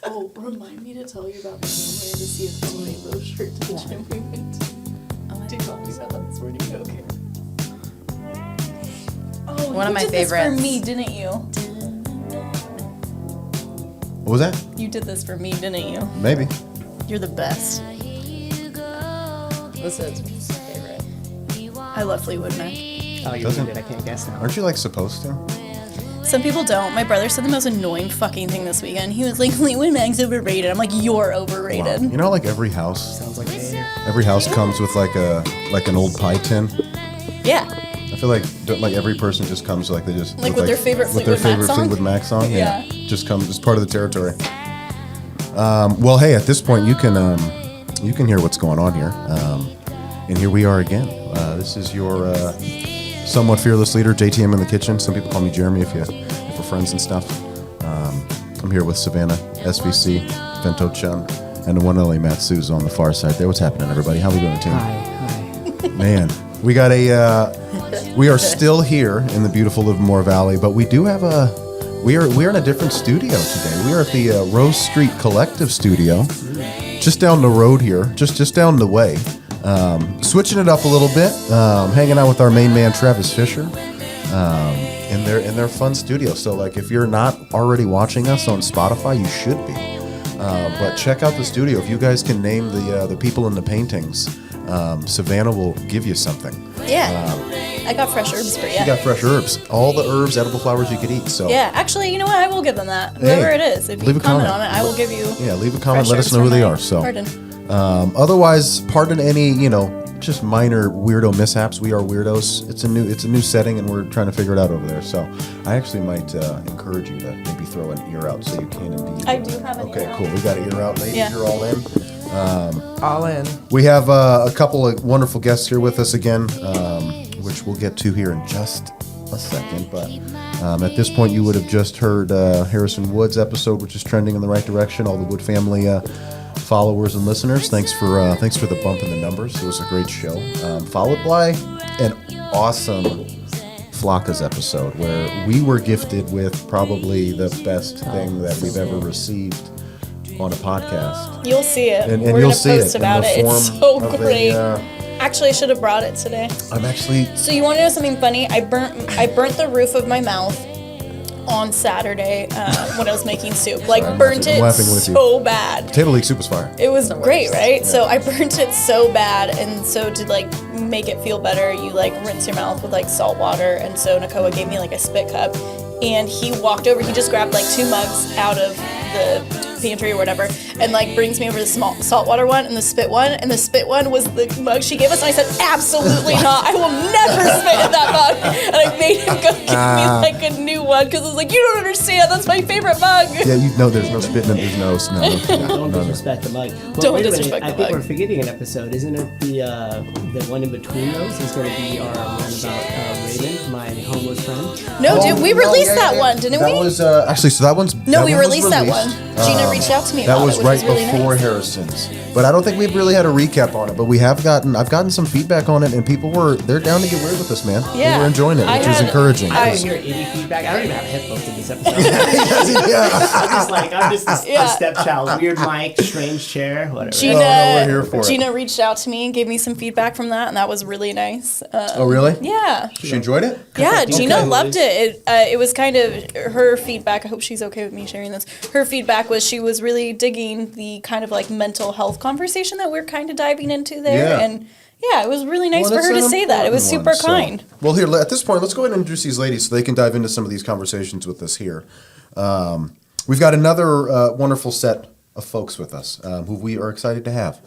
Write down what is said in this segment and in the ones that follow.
Oh, remind me to tell you about me wearing to see a rainbow shirt to the gym we went to. Did you talk about that this morning? Okay. Oh, One of my you did favorites. this for me, didn't you? What was that? You did this for me, didn't you? Maybe. You're the best. This is my favorite. I love Fleetwood Mac. Oh, you Doesn't- did it. I can't guess now. Aren't you like supposed to? Some people don't. My brother said the most annoying fucking thing this weekend. He was like, Fleetwood Mac's overrated. I'm like, you're overrated. Wow. You know, like every house comes with like an old pie tin. Yeah. I feel like every person just comes like they just Like with their favorite Fleetwood Mac song? Fleetwood Mac song. Yeah. Just comes as part of the territory. Well, hey, at this point you can hear what's going on here, and here we are again. This is your somewhat fearless leader, JTM in the kitchen. Some people call me Jeremy if we're friends and stuff. I'm here with Savannah, SVC, Vento Chun, and the one and only Matt Suze on the far side there. What's happening, everybody? How we doing, team? Hi. Man, we got we are still here in the beautiful Livermore Valley, but we do have we are in a different studio today. We are at the Rose Street Collective Studio, just down the road here, just down the way. Switching it up a little bit, hanging out with our main man Travis Fisher, in their fun studio. So like, if you're not already watching us on Spotify, you should be. But check out the studio. If you guys can name the people in the paintings, Savannah will give you something. Yeah. I got fresh herbs for you. You got fresh herbs, all the herbs, edible flowers you could eat. So Yeah, actually, you know what? I will give them that. Whoever it is, if you leave a comment comment. on it, I will give you. Yeah, leave a comment. fresh Let us herbs know who for they my are. So Pardon. otherwise, pardon any just minor weirdo mishaps. We are weirdos. It's a new setting, and we're trying to figure it out over there. So I actually might encourage you to maybe throw an ear out so you can indeed. I do have an Okay, ear out. cool. We got an ear out, ladies. Yeah. You're all in. All in. We have a couple of wonderful guests here with us again, which we'll get to here in just a second. But at this point, you would have just heard Harrison Wood's episode, which is trending in the right direction. All the Wood family followers and listeners, thanks for the bump in the numbers. It was a great show. Followed by an awesome Flocka's episode, where we were gifted with probably the best thing that we've ever received on a podcast. You'll see it. And We're you'll gonna see post it in about the it. It's form so of great. Actually, I should have brought it today. I'm actually. So you want to know something funny? I burnt the roof of my mouth on Saturday when I was making soup. Like burnt I'm it laughing with you. so bad. Potato leek soup was fire. It was great, right? So I burnt it so bad, and so to like make it feel better, you like rinse your mouth with like salt water. And so Nakoa gave me like a spit cup, and he walked over. He just grabbed like 2 mugs out of the pantry or whatever, and like brings me over the small saltwater one and the spit one, and the spit one was the mug she gave us, and I said, absolutely not, I will never spit in that mug, and I made him go give me like a new one, because I was like, you don't understand, that's my favorite mug. Yeah, you know, there's no spitting in. There's no snow. Don't disrespect the mug. Well, Don't wait a minute. disrespect I the think mug. we're forgetting an episode. Isn't it the one in between those is going to be our one about Raymond, my homeless friend? No, dude, we released that one, didn't that we? was actually. So that one's. No, that we one was released that one. Gina reached out to me about That was it, which right was really before nice. Harrison's, but I don't think we've really had a recap on it. But I've gotten some feedback on it, and they're down to get weird with us, man. Yeah. They were enjoying it, I which is had- encouraging. I I- don't hear any feedback. I don't even have headphones in this episode. yeah. I'm just a Yeah. stepchild. Weird mic, strange chair, whatever. Gina, No, we're here for it. Gina reached out to me and gave me some feedback from that, and that was really nice. Oh, really? Yeah. She enjoyed it. Yeah, Gina Okay. loved it. It was kind of her feedback. I hope she's okay with me sharing this. Her feedback was she was really digging the kind of like mental health conversation that we're kind of diving into there. Yeah. And yeah, it was really nice Well, for that's her to an say that. It was super important one, kind. so- Well, here at this point, let's go ahead and introduce these ladies so they can dive into some of these conversations with us here. We've got another wonderful set of folks with us who we are excited to have.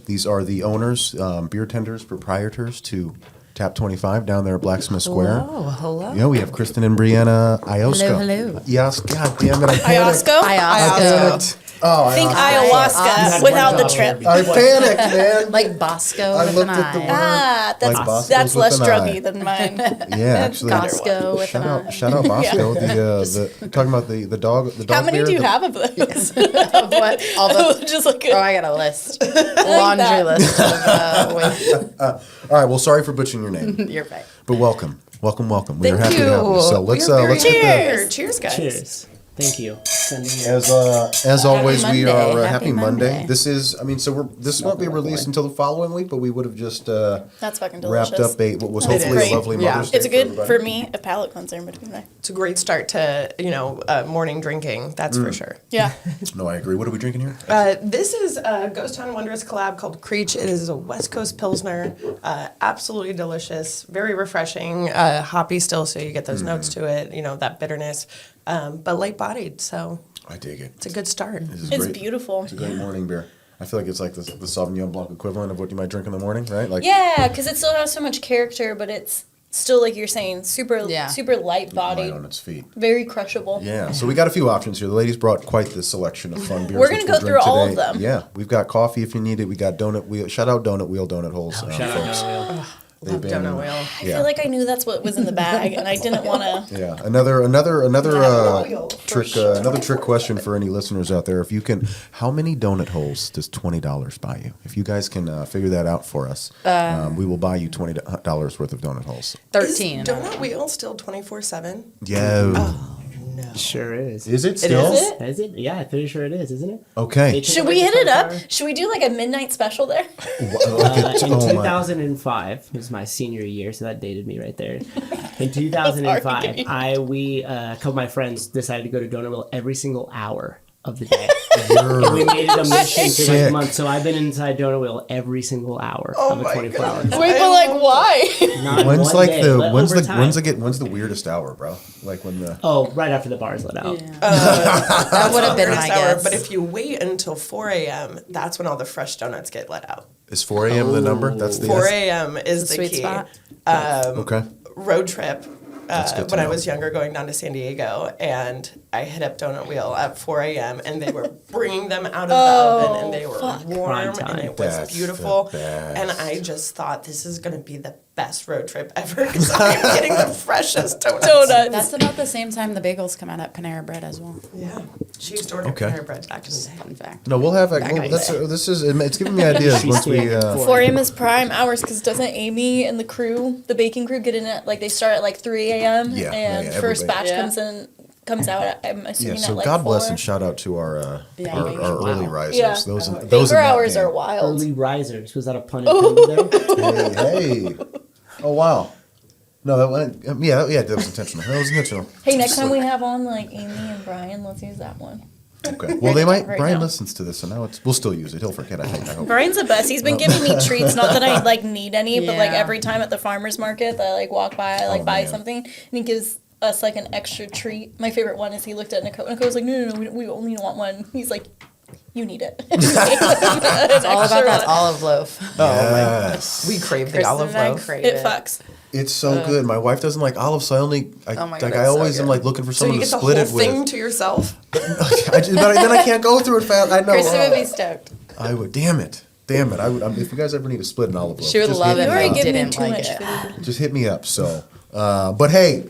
These are the owners, beer tenders, proprietors to Tap 25 down there at Blacksmith Square. Hello. You know, we have Kristen and Briana Iosco. Hello. Yes, God damn it, I panicked. Iosco? Iosco. Oh, Think Iosco. ayahuasca without the trip. I panicked, man. Like Bosco I with looked an at the eye. word. Ah, that's Like Bosco's that's with less an eye. druggy than mine. Yeah, actually. Bosco with Shout an out, eye. shout out Bosco. The talking about the dog. The dog How many beer, do you the- have of those? What? All the, Just like oh, I got a list. Laundry that. list of wait, All right. Well, sorry for butchering your name, you're right. but welcome. We are Thank happy you. to have you. So let's We're very get the. cheers. Cheers, guys. Cheers. Thank you. As always, we Monday. are Happy happy Monday. Monday. This is, I mean, this won't be released until the following week, but we would have just That's fucking delicious. wrapped up what was That's hopefully great. a lovely Yeah. Mother's Day. It's a good, everybody. for me, a palate cleanser in between there. It's a great start to, morning drinking, that's for sure. Yeah. No, I agree. What are we drinking here? This is a Ghost Town Wondrous collab called Creech. It is a West Coast Pilsner. Absolutely delicious, very refreshing, hoppy still, so you get those notes to it, that bitterness, but light-bodied, so I dig it. it's a good start. This is It's great. beautiful. It's a great morning beer. I feel like it's like the Sauvignon Blanc equivalent of what you might drink in the morning, right? Like Yeah, because it still has so much character, but it's still, like you're saying, super Yeah. super light light bodied, on its feet. very crushable. Yeah, so we got a few options here. The ladies brought quite the selection of fun beers. We're gonna which go we'll through drink all of today. them. Yeah, we've got coffee if you need it. We got donut wheel. Shout out Donut Wheel, Donut Holes, Shout out folks. Donut Wheel. They've Love been, Donut Wheel. I feel like I knew that's what was in the bag, and I didn't want to. Yeah, another Wheel, for trick sure. another trick question for any listeners out there. If you can, how many donut holes does $20 buy you? If you guys can figure that out for us, we will buy you $20 worth of donut holes. 13. Is Donut Wheel still 24/7? Yeah, Sure is. is it still? is? Is it? Yeah, I'm pretty sure it is, isn't it? Okay. They Should took we away hit the it up? sunflower. Should we do like a midnight special there? In Oh, my. 2005 was my senior year, so that dated me right there. In 2005, a couple of my friends decided to go to Donut Wheel every single hour of the day. And we made it a mission for like Sick. a month. So I've been inside Donut Wheel every single hour of the 24 hours. Wait, but like, why? Not When's one like day, the but when's over the time. when's the weirdest hour, bro? Like when the Oh, right after the bars let out. That would have been my Weirdest hour, guess. but if you wait until 4 a.m., that's when all the fresh donuts get let out. is 4 a.m. the number? That's the 4 a.m. is the sweet key. spot. Okay. Road trip good to when I know. was younger going down to San Diego, and I hit up Donut Wheel at 4 a.m. and they were bringing them out of the oven, and they were warm, Prime and time. it was That's beautiful. the best. And I just thought this is going to be the best road trip ever because I'm getting the freshest donuts. That's about the same time the bagels come out at Panera Bread as well. Yeah, she used to order Okay. Panera Bread back in the day. Fun fact. No, we'll have. Back in the That's, day. this is. It's giving me ideas She's once we. standing for 4 a.m. is prime hours because doesn't Amy and the crew, the baking crew, get in at like they start at like 3 a.m. Yeah, and yeah, first everybody. batch comes out. I'm Yeah. assuming So at like God 4. bless and shout out to our early risers. Yeah. Those in Baker that hours game. are wild. Early risers. Was that a pun intended there? Hey. Oh wow. No, that went. Yeah, that was intentional. That was intentional. Hey, next time we have on like Amy and Brian, let's use that one. Okay. Well, they might. Right Brian now. listens to this, so now we'll still use it. He'll forget. I hope. Brian's the best. He's been giving me treats. Not that I like need any, but like Yeah. every time at the farmer's market that I like walk by, I like buy man. something, and he gives us like an extra treat. My favorite one is he looked at Nicole. Nicole was like, no, we only want one. He's like, you need it. It's All about that olive loaf. Yes. We crave the Kristen olive and I loaf. crave It fucks. It's so good. My wife doesn't like olives, so Oh my God, I that's always so am good. like looking for So you someone get to the split whole it thing with. to yourself? But then I can't go through it fast. I know. Kristen would be stoked. I would. Damn it. I would. If you guys ever need to split an olive loaf, She would just love hit it. You me already up. give me Didn't too like much it. food. Just hit me up. So, but hey,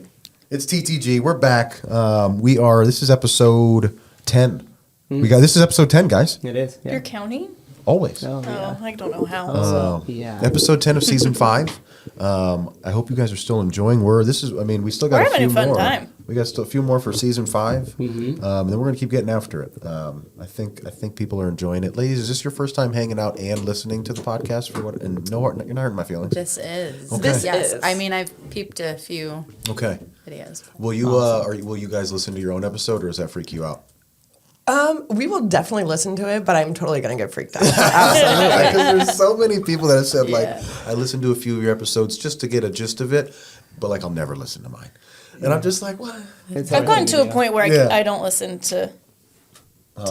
it's TTG. We're back. This is episode 10. This is episode 10, guys. It is. Yeah. You're counting? Always. Oh, yeah. Oh, I don't know how. Yeah. Episode 10 of season 5. I hope you guys are still enjoying. We still got We're a having few a fun more. time. We got still a few more for season 5. And then we're gonna keep getting after it. I think people are enjoying it. Ladies, is this your first time hanging out and listening to the podcast for what? And no, you're not hurting my feelings. This is. Okay. This Yes. is. I mean, I've peeped a few Okay. videos. Will you will you guys listen to your own episode, or does that freak you out? We will definitely listen to it, but I'm totally going to get freaked out. Because there's so many people that have said like, Yeah. I listened to a few of your episodes just to get a gist of it, but like I'll never listen to mine. And I'm just like, what? I've gotten to a point where Yeah. I don't listen to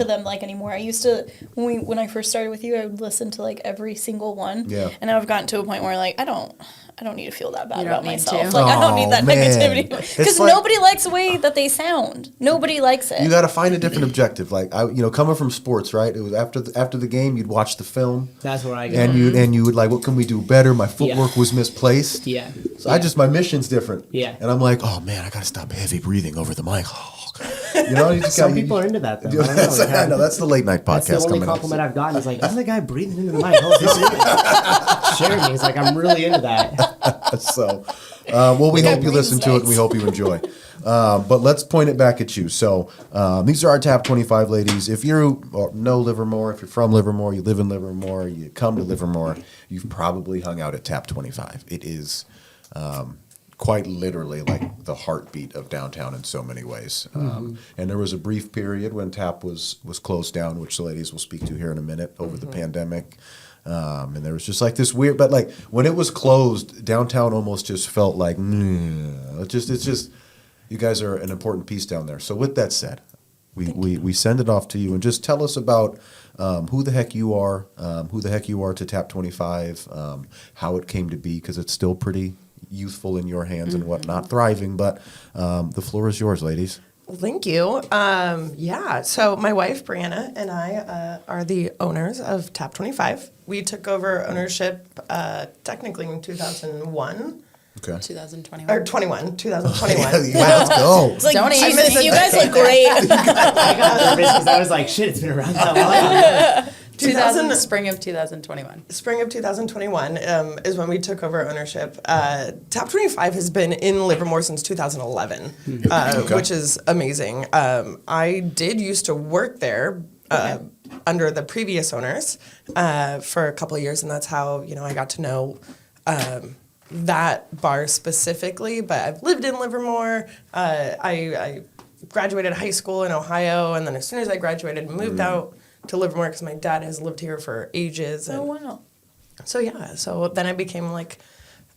them like anymore. I used to when I first started with you, I would listen to like every single one. Yeah. And I've gotten to a point where like I don't need to feel that bad You about don't need myself. to. Like I don't need that Oh, man. negativity It's because like- nobody likes the way that they sound. Nobody likes it. You got to find a different objective. Like coming from sports, right? It was after the game, you'd watch the film, That's where I go. and you would like, what can we do better? My footwork was misplaced. Yeah. So my mission's different. Yeah. And I'm like, oh man, I got to stop heavy breathing over the mic. You just Some gotta- people are into that, though. I don't know. I know that's the late night That's the podcast only coming compliment up. I've gotten is like, I'm the guy breathing into the mic. Oh, this is sharing me. He's like, I'm really into that. So, well, we hope you breathes listen to it and nice. we hope you enjoy. But let's point it back at you. So these are our Tap 25 ladies. If you know Livermore, if you're from Livermore, you live in Livermore, you come to Livermore, you've probably hung out at Tap 25. It is quite literally like the heartbeat of downtown in so many ways. And there was a brief period when Tap was closed down, which the ladies will speak to here in a minute, over the pandemic. And there was just like this weird, but like when it was closed, downtown almost just felt like, it's just, you guys are an important piece down there. So with that said, we send it off to you and just tell us about who the heck you are to Tap 25, how it came to be, because it's still pretty youthful in your hands and whatnot, thriving. But the floor is yours, ladies. Well, thank you. So my wife, Briana, and I are the owners of Tap 25. We took over ownership technically in 2001. Okay. 2021. Or 2021. Let's go. It's like, Don't Jesus, even- you guys look great. I got nervous because I was like, shit, it's been around that long. Spring of 2021. Spring of 2021 is when we took over ownership. Tap 25 has been in Livermore since 2011, which is amazing. I did used to work there under the previous owners for a couple of years, and that's how I got to know that bar specifically. But I've lived in Livermore. I graduated high school in Ohio, and then as soon as I graduated, moved out to Livermore because my dad has lived here for ages. And Oh, wow. so then I became like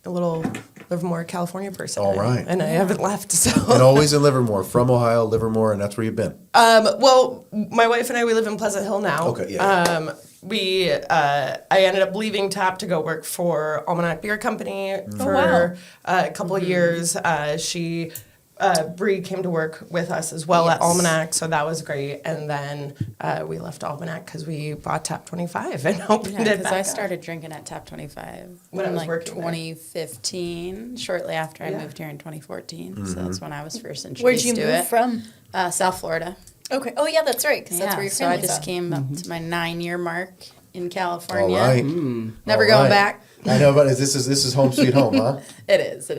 a little Livermore, California person. All right. And I haven't left. So And always in Livermore, from Ohio, Livermore, and that's where you've been. well, my wife and I, we live in Pleasant Hill now. Okay, yeah. I ended up leaving Tap to go work for Almanac Beer Company for wow. a couple of years. Bree came to work with us as well at Yes. Almanac, so that was great. And then we left Almanac because we bought Tap 25 and opened Yeah, it because back I up. started drinking at Tap 25 When I in was like working there. 2015, shortly after I Yeah. moved here in 2014. So that's when I was first introduced Where'd you to move it. from? South Florida. Okay. Oh, yeah, that's right, because that's where your so I family's just at. came up to my 9-year mark in All California. right. Never All going right. back. I know, but this is home sweet home, huh? It is.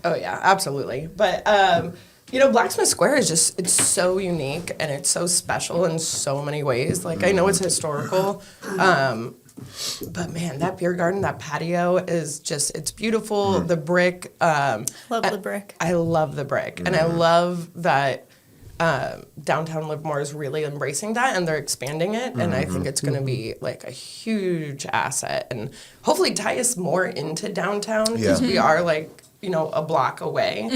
Oh yeah, absolutely. But Blacksmith Square is it's so unique and it's so special in so many ways. Like I know it's historical, but man, that beer garden, that patio is it's beautiful. The brick. Love the brick. I love the brick, and I love that. Downtown Livermore is really embracing that, and they're expanding it, and I think it's going to be like a huge asset, and hopefully tie us more into downtown because we are like a block away.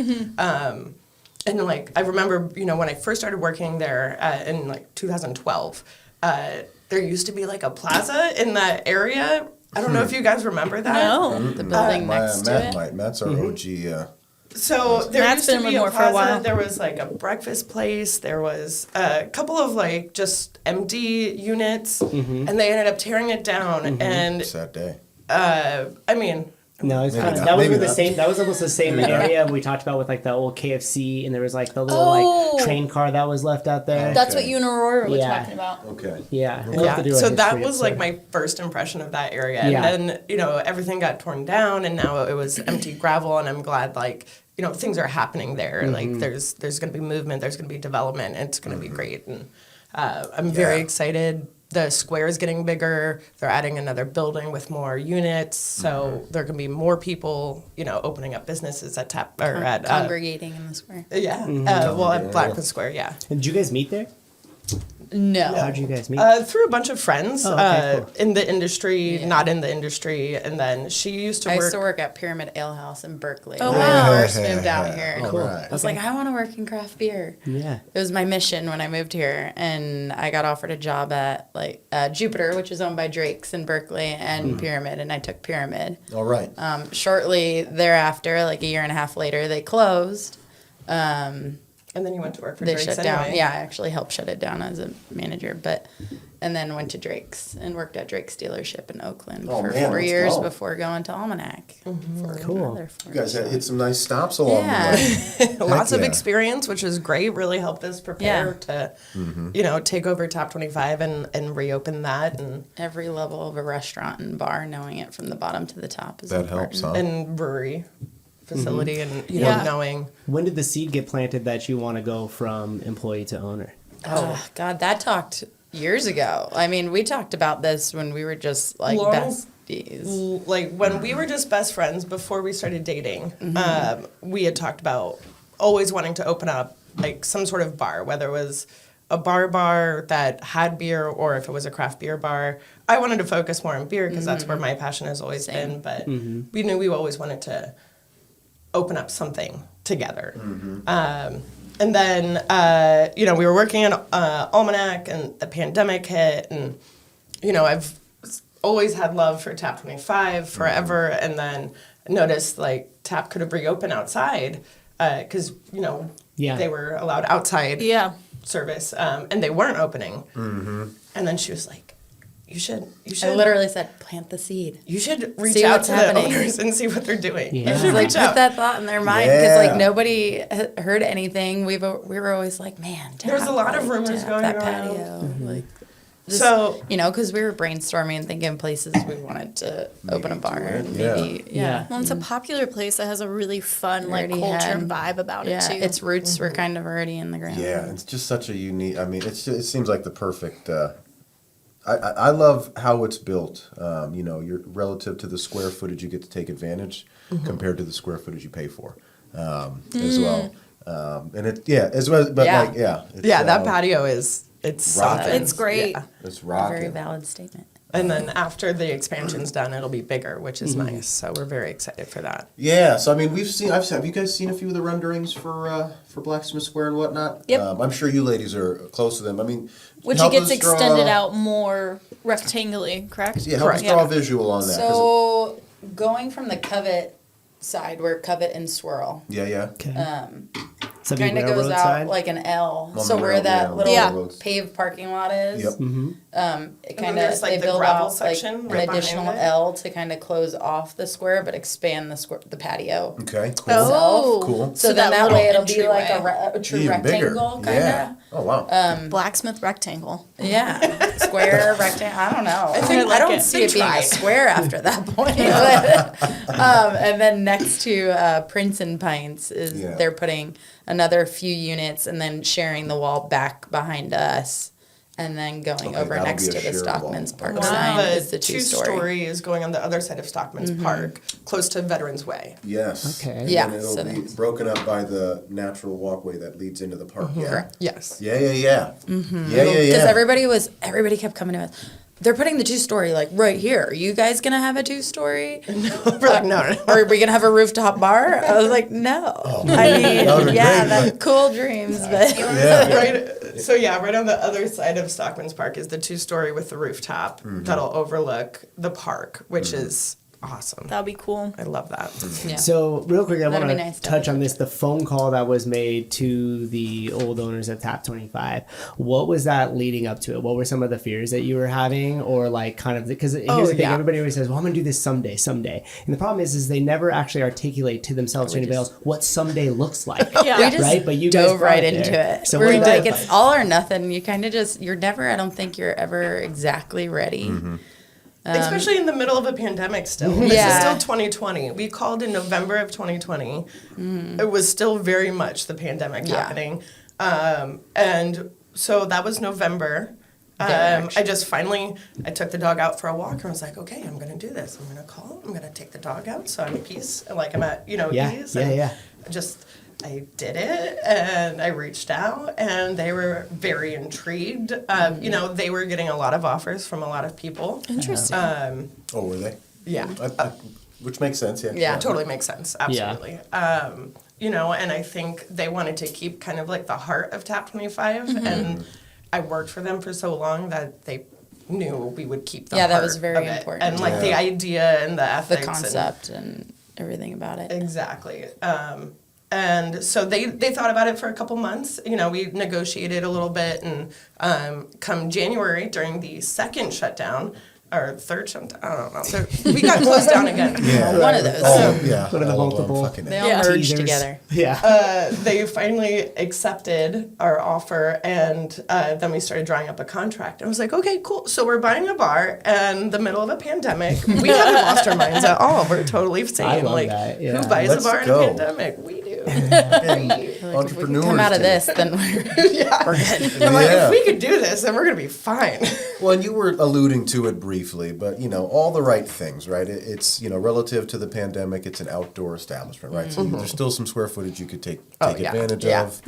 And like I remember, when I first started working there in like 2012, there used to be like a plaza in that area. I don't know if you guys remember that. No. The building next to it. Matt's our OG. So there Matt's used to been be with a more for a plaza. while. There was like a breakfast place. There was a couple of like just empty units, and they ended up tearing it down. And Sad day. I mean, No, it's Maybe fine. not. That was Maybe the not. same. That was almost the same area we talked about with like the old KFC, and there was like the little Oh. like train car that was left out there. That's Okay. what you and Aurora were Yeah. talking about. Okay. Yeah, we'll have to do a so that history was like episode. my first impression of that area. Yeah. And then everything got torn down, and now it was empty gravel. And I'm glad things are happening there. Like there's going to be movement, there's going to be development, and it's going to be great. And I'm very excited. The square is getting bigger. They're adding another building with more units, so there can be more people, opening up businesses at Tap or at Congregating in the square. at Blackman Square, yeah. And did you guys meet there? No. How'd you guys meet? Through a bunch of friends Oh, okay, cool. in the industry, Yeah. not in the industry, and then she used to I work. used to work at Pyramid Ale House in Berkeley. Oh, when wow. I first moved out here. All right. I was like, I want to work in craft beer. Yeah. It was my mission when I moved here, and I got offered a job at Jupiter, which is owned by Drake's in Berkeley, and Pyramid, and I took Pyramid. All right. Shortly thereafter, like a year and a half later, they closed. and then you went to work for They Drake's shut down. anyway. Yeah, I actually helped shut it down as a manager, and then went to Drake's and worked at Drake's dealership in Oakland Oh, for man, 4 let's years go. before going to Almanac. For Cool. another 4 You guys years. hit some nice stops along Yeah. the way. Lots of yeah. experience, which is great. Really helped us prepare to, take over Top 25 and reopen that and Every level of a restaurant and bar, knowing it from the bottom to the top is That important. helps, huh? and brewery. facility and, you Yeah. know, knowing. When did the seed get planted that you want to go from employee to owner? Oh, God, that talked years ago. I mean, we talked about this when we were just like Long- besties. Like when we were just best friends before we started dating, we had talked about always wanting to open up like some sort of bar, whether it was a bar that had beer or if it was a craft beer bar. I wanted to focus more on beer because that's where my passion has always been, but we knew we always wanted to open up something together. And then, you know, we were working on Almanac and the pandemic hit and, you know, I've always had love for Tap 25 forever, and then noticed like Tap could have reopened outside because you know they were allowed outside service, and they weren't opening. And then she was like, "You should." I literally said, "Plant the seed." You should reach See out what's to happening. the owners and see what they're doing. Yeah. You should Like reach put out. that thought in their mind because like Yeah. nobody heard anything. We were always like, man, There was a lot of rumors Tap going that around. patio. Like, just, So you know, because we were brainstorming and thinking places we wanted to open a bar and Yeah. maybe Yeah. Well, it's a popular place that has a really fun like Already culture had- and vibe about yeah, it too. its roots were kind of already in the ground. Yeah, it's just such a unique. I mean, it seems like the perfect. I love how it's built. You know, you're relative to the square footage you get to take advantage compared to the square footage you pay for, as well. And it as well, but Yeah. like it's, that patio it's rocking. something. It's great. Yeah. it's Very rocking. valid statement. And then after the expansion's done, it'll be bigger, which is nice. So we're very excited for that. Yeah, so I mean, have you guys seen a few of the renderings for Blacksmith Square and whatnot? Yep. I'm sure you ladies are close to them. I mean, Which it help gets us draw- extended out more rectangly, correct? Yeah, help us draw a visual on that. 'cause So going from the Covet side where Covet and Swirl yeah. Okay. kind of goes railroad out side? like an L. On So the where rail- that yeah, little Yeah. paved parking lot is. Yep. It then kind there's, of like, they the build gravel out like section an right behind additional it. L to kind of close off the square, but expand the patio. Okay. Cool. Oh, Cool. So, then that little way it'll be like entryway. a true Even bigger. rectangle kind of. Yeah. Oh wow. Blacksmith rectangle. Yeah, square, rectangle. I don't know. I like I don't it. see They it being a tried. square after that point. But, and then next to Prince and Pints is Yeah. they're putting another few units and then sharing the wall back behind us. And then going Okay, over that'll next be to a the shared Stockman's wall. Park Wow. sign The is the two-story. two-story is going on the other side of Stockman's Park, close to Veterans Way. Yes. Okay. And Yeah, then it'll so be that's- broken up by the natural walkway that leads into the park. Yeah. Correct. Yes. Yeah. Yeah. Because Yeah. everybody kept coming to us. They're putting the two-story like right here. Are you guys gonna have a two-story? We're like, no. Are we gonna have a rooftop bar? I was like, no. I mean, That would've been yeah, great, that's cool dreams, but Yeah. Right. So yeah, right on the other side of Stockman's Park is the two-story with the rooftop that'll overlook the park, which is awesome. That'd be cool. I love that. yeah. So real quick, I That'd want be to nice to touch have. on this. The phone call that was made to the old owners of Tap 25. What was that leading up to it? What were some of the fears that you were having, or like kind of because here's the thing: yeah. everybody always says, "Well, I'm going to do this someday." And the problem is they never actually articulate to themselves or anybody else what someday looks like. Yeah. We just Right, but you guys dove brought right it into there. it. So We're what like, did- it's all or nothing. You kind of just, you're never, I don't think you're ever exactly ready. Especially in the middle of a pandemic still. This is Yeah. still 2020. We called in November of 2020. It was still very much the pandemic Yeah. happening. And so that was November. I just finally, I took the dog out for a walk and was like, okay, I'm going to do this. I'm going to call. I'm going to take the dog out so I'm at peace. Like I'm at, Yeah, ease. yeah, and yeah. I did it and I reached out and they were very intrigued. They were getting a lot of offers from a lot of people. Interesting. Oh, were they? Yeah. Which makes sense. Yeah. Yeah. Totally makes sense. Absolutely. And I think they wanted to keep kind of like the heart of Tap 25. And I worked for them for so long that they knew we would keep the Yeah, that heart was very of it. important. And like the Yeah. idea and the The ethics. concept and everything about it. Exactly. And so they thought about it for a couple months. We negotiated a little bit, and come January during the second shutdown, our third shutdown. I don't know. We got closed down again. Yeah. One of those. Yeah. One of the all multiple. fucking They all Yeah. merged Teasers. together. Yeah. They finally accepted our offer, and then we started drawing up a contract. I was like, okay, cool. So we're buying a bar in the middle of a pandemic. We haven't lost our minds at all. We're totally sane. love Like, that, yeah. who buys Let's a bar in go. a pandemic? We do. Entrepreneurs. Come out of do. this, then we're good. I'm like, Yeah. if we could do this, then we're gonna be fine. Well, and you were alluding to it briefly, but all the right things, right? It's relative to the pandemic, it's an outdoor establishment, right? So there's still some square footage you could take yeah. advantage Yeah. of.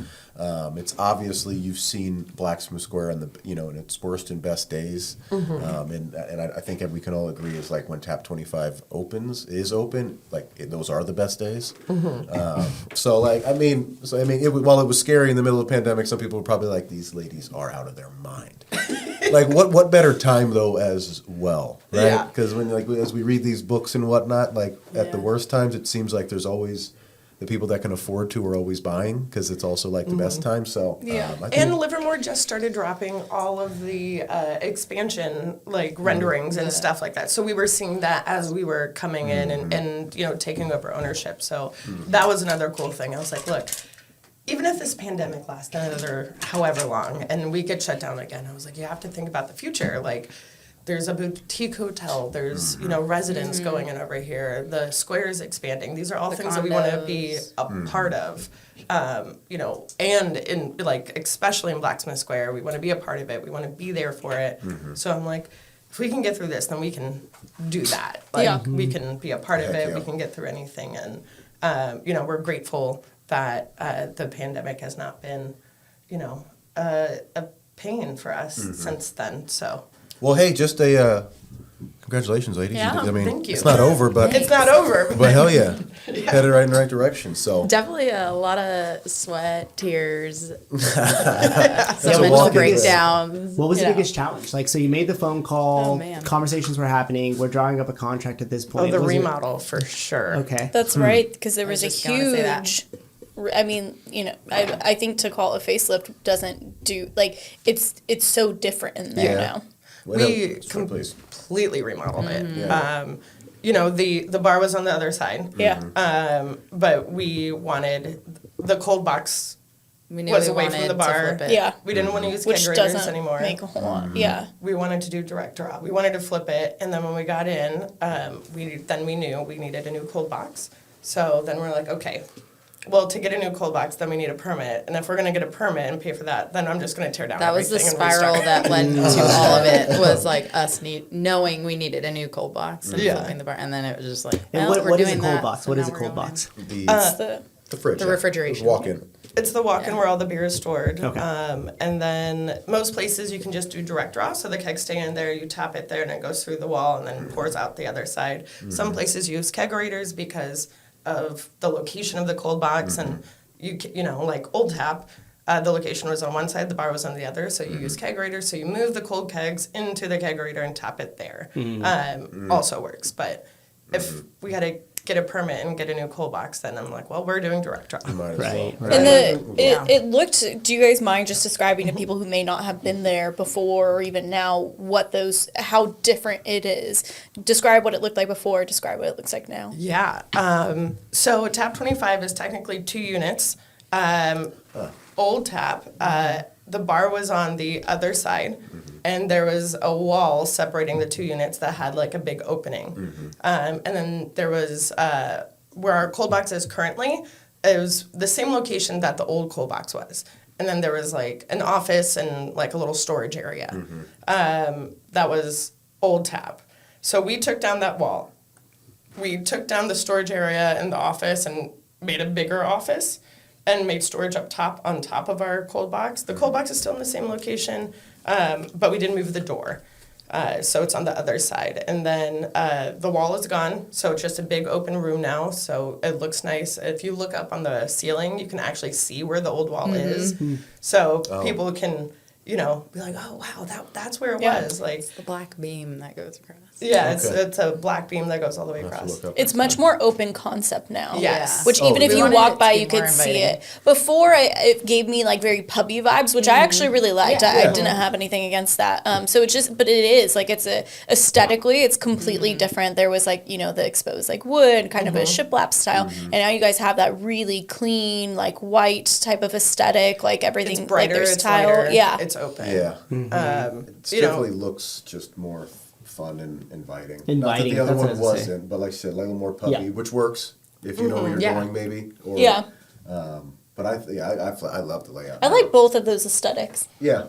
It's obviously you've seen Blacksmith Square in in its worst and best days, and I think we can all agree is like when Tap 25 is open, like those are the best days. So while it was scary in the middle of the pandemic, some people were probably like, these ladies are out of their mind. Like what better time though as well, right? Yeah. Because as we read these books and whatnot, like at the Yeah. worst times, it seems like there's always the people that can afford to are always buying because it's also like the best time. So Yeah. I think, And Livermore just started dropping all of the expansion renderings and stuff like that. So we were seeing that as we were coming in and taking over ownership. So that was another cool thing. I was like, look, even if this pandemic lasts another however long and we get shut down again, I was like, you have to think about the future. Like, there's a boutique hotel. There's residents going in over here. The square is expanding. These are all things that we want to be a part of. And in especially in Blacksmith Square, we want to be a part of it. We want to be there for it. So I'm like, if we can get through this, then we can do that. We can be a part of Heck it. yeah. We can get through anything. And we're grateful that the pandemic has not been, a pain for us since then. So. well, hey, just congratulations, ladies. Yeah, thank you. It's not over, but It's not over. but hell yeah, headed right in the right direction. So Definitely a lot of sweat, tears, a some mental walk into breakdowns. What was the you know. biggest challenge? Like, so you made the phone call, Oh, man. conversations were happening, we're drawing up a contract at this point. The Was it- remodel for sure. Okay. That's right, because there I was was a just gonna say that. huge. I mean, I think to call it a facelift doesn't do it's so different in there Yeah. now. We Sorry, please. completely remodeled it. Yeah. The bar was on the other side. Yeah. But we wanted the cold box We knew was we away wanted from the to bar. flip it. Yeah. We didn't want to use Which keg doesn't anymore. make a whole lot. Yeah. We wanted to do direct draw. We wanted to flip it, and then when we got in, we knew we needed a new cold box. So then we're like, okay, well, to get a new cold box, then we need a permit. And if we're going to get a permit and pay for that, then I'm just going to tear down That was the everything and spiral restart. that led to all of it. Was like us knowing we needed a new cold box and Yeah. flipping the bar, and then it was just like, And well, what, we're what is a doing cold that, box? so What is now a we're cold going. box? The fridge. The refrigeration. Walk in. It's the walk-in where all the beer is stored. Okay. And then most places you can just do direct draw, so the kegs stay in there, you tap it there, and it goes through the wall and then pours out the other side. Some places use kegerators because of the location of the cold box, and like Old Tap, the location was on one side, the bar was on the other, so you use kegerators, so you move the cold kegs into the kegerator and tap it there. Also works, but if we had to get a permit and get a new cold box, then I'm like, well, we're doing direct draw. Might as Right, well. right. And Yeah. it looked. Do you guys mind just describing to people who may not have been there before or even now how different it is? Describe what it looked like before. Describe what it looks like now. Yeah. So Tap 25 is technically 2 units. Old Tap, the bar was on the other side, and there was a wall separating the 2 units that had like a big opening. And then there was where our cold box is currently. It was the same location that the old cold box was. And then there was like an office and like a little storage area. That was Old Tap. So we took down that wall. We took down the storage area and the office and made a bigger office and made storage up top on top of our cold box. The cold box is still in the same location, but we didn't move the door. So it's on the other side. And then the wall is gone, so it's just a big open room now, so it looks nice. If you look up on the ceiling, you can actually see where the old wall is. So people can, you know, be like, oh wow, that's where it Yeah. was. Like, The black beam that goes across. yeah, Okay. it's a black beam that goes all the way I'll have to across. look up It's next much time. more open concept now. Yes. Which Oh, even if yeah. you We wanted walk it by, to be you could more see inviting. it. Before, it gave me like very puppy vibes, which I actually really liked. I Yeah. didn't have anything against that. So it's just, but it is like it's aesthetically, it's completely different. There was like, you know, the exposed like wood, kind of a shiplap style, and now you guys have that really clean, like white type of aesthetic, like everything, It's brighter, like there's it's tile. lighter, Yeah. it's open. Yeah. It you know- definitely looks just more fun and inviting. Inviting, Not that the other that's what one I was gonna say. wasn't, but like I said, a little more puppy, Yeah. which works if you know where you're Yeah. going, maybe. Or, Yeah. But I love the layout. I like both of those aesthetics. Yeah.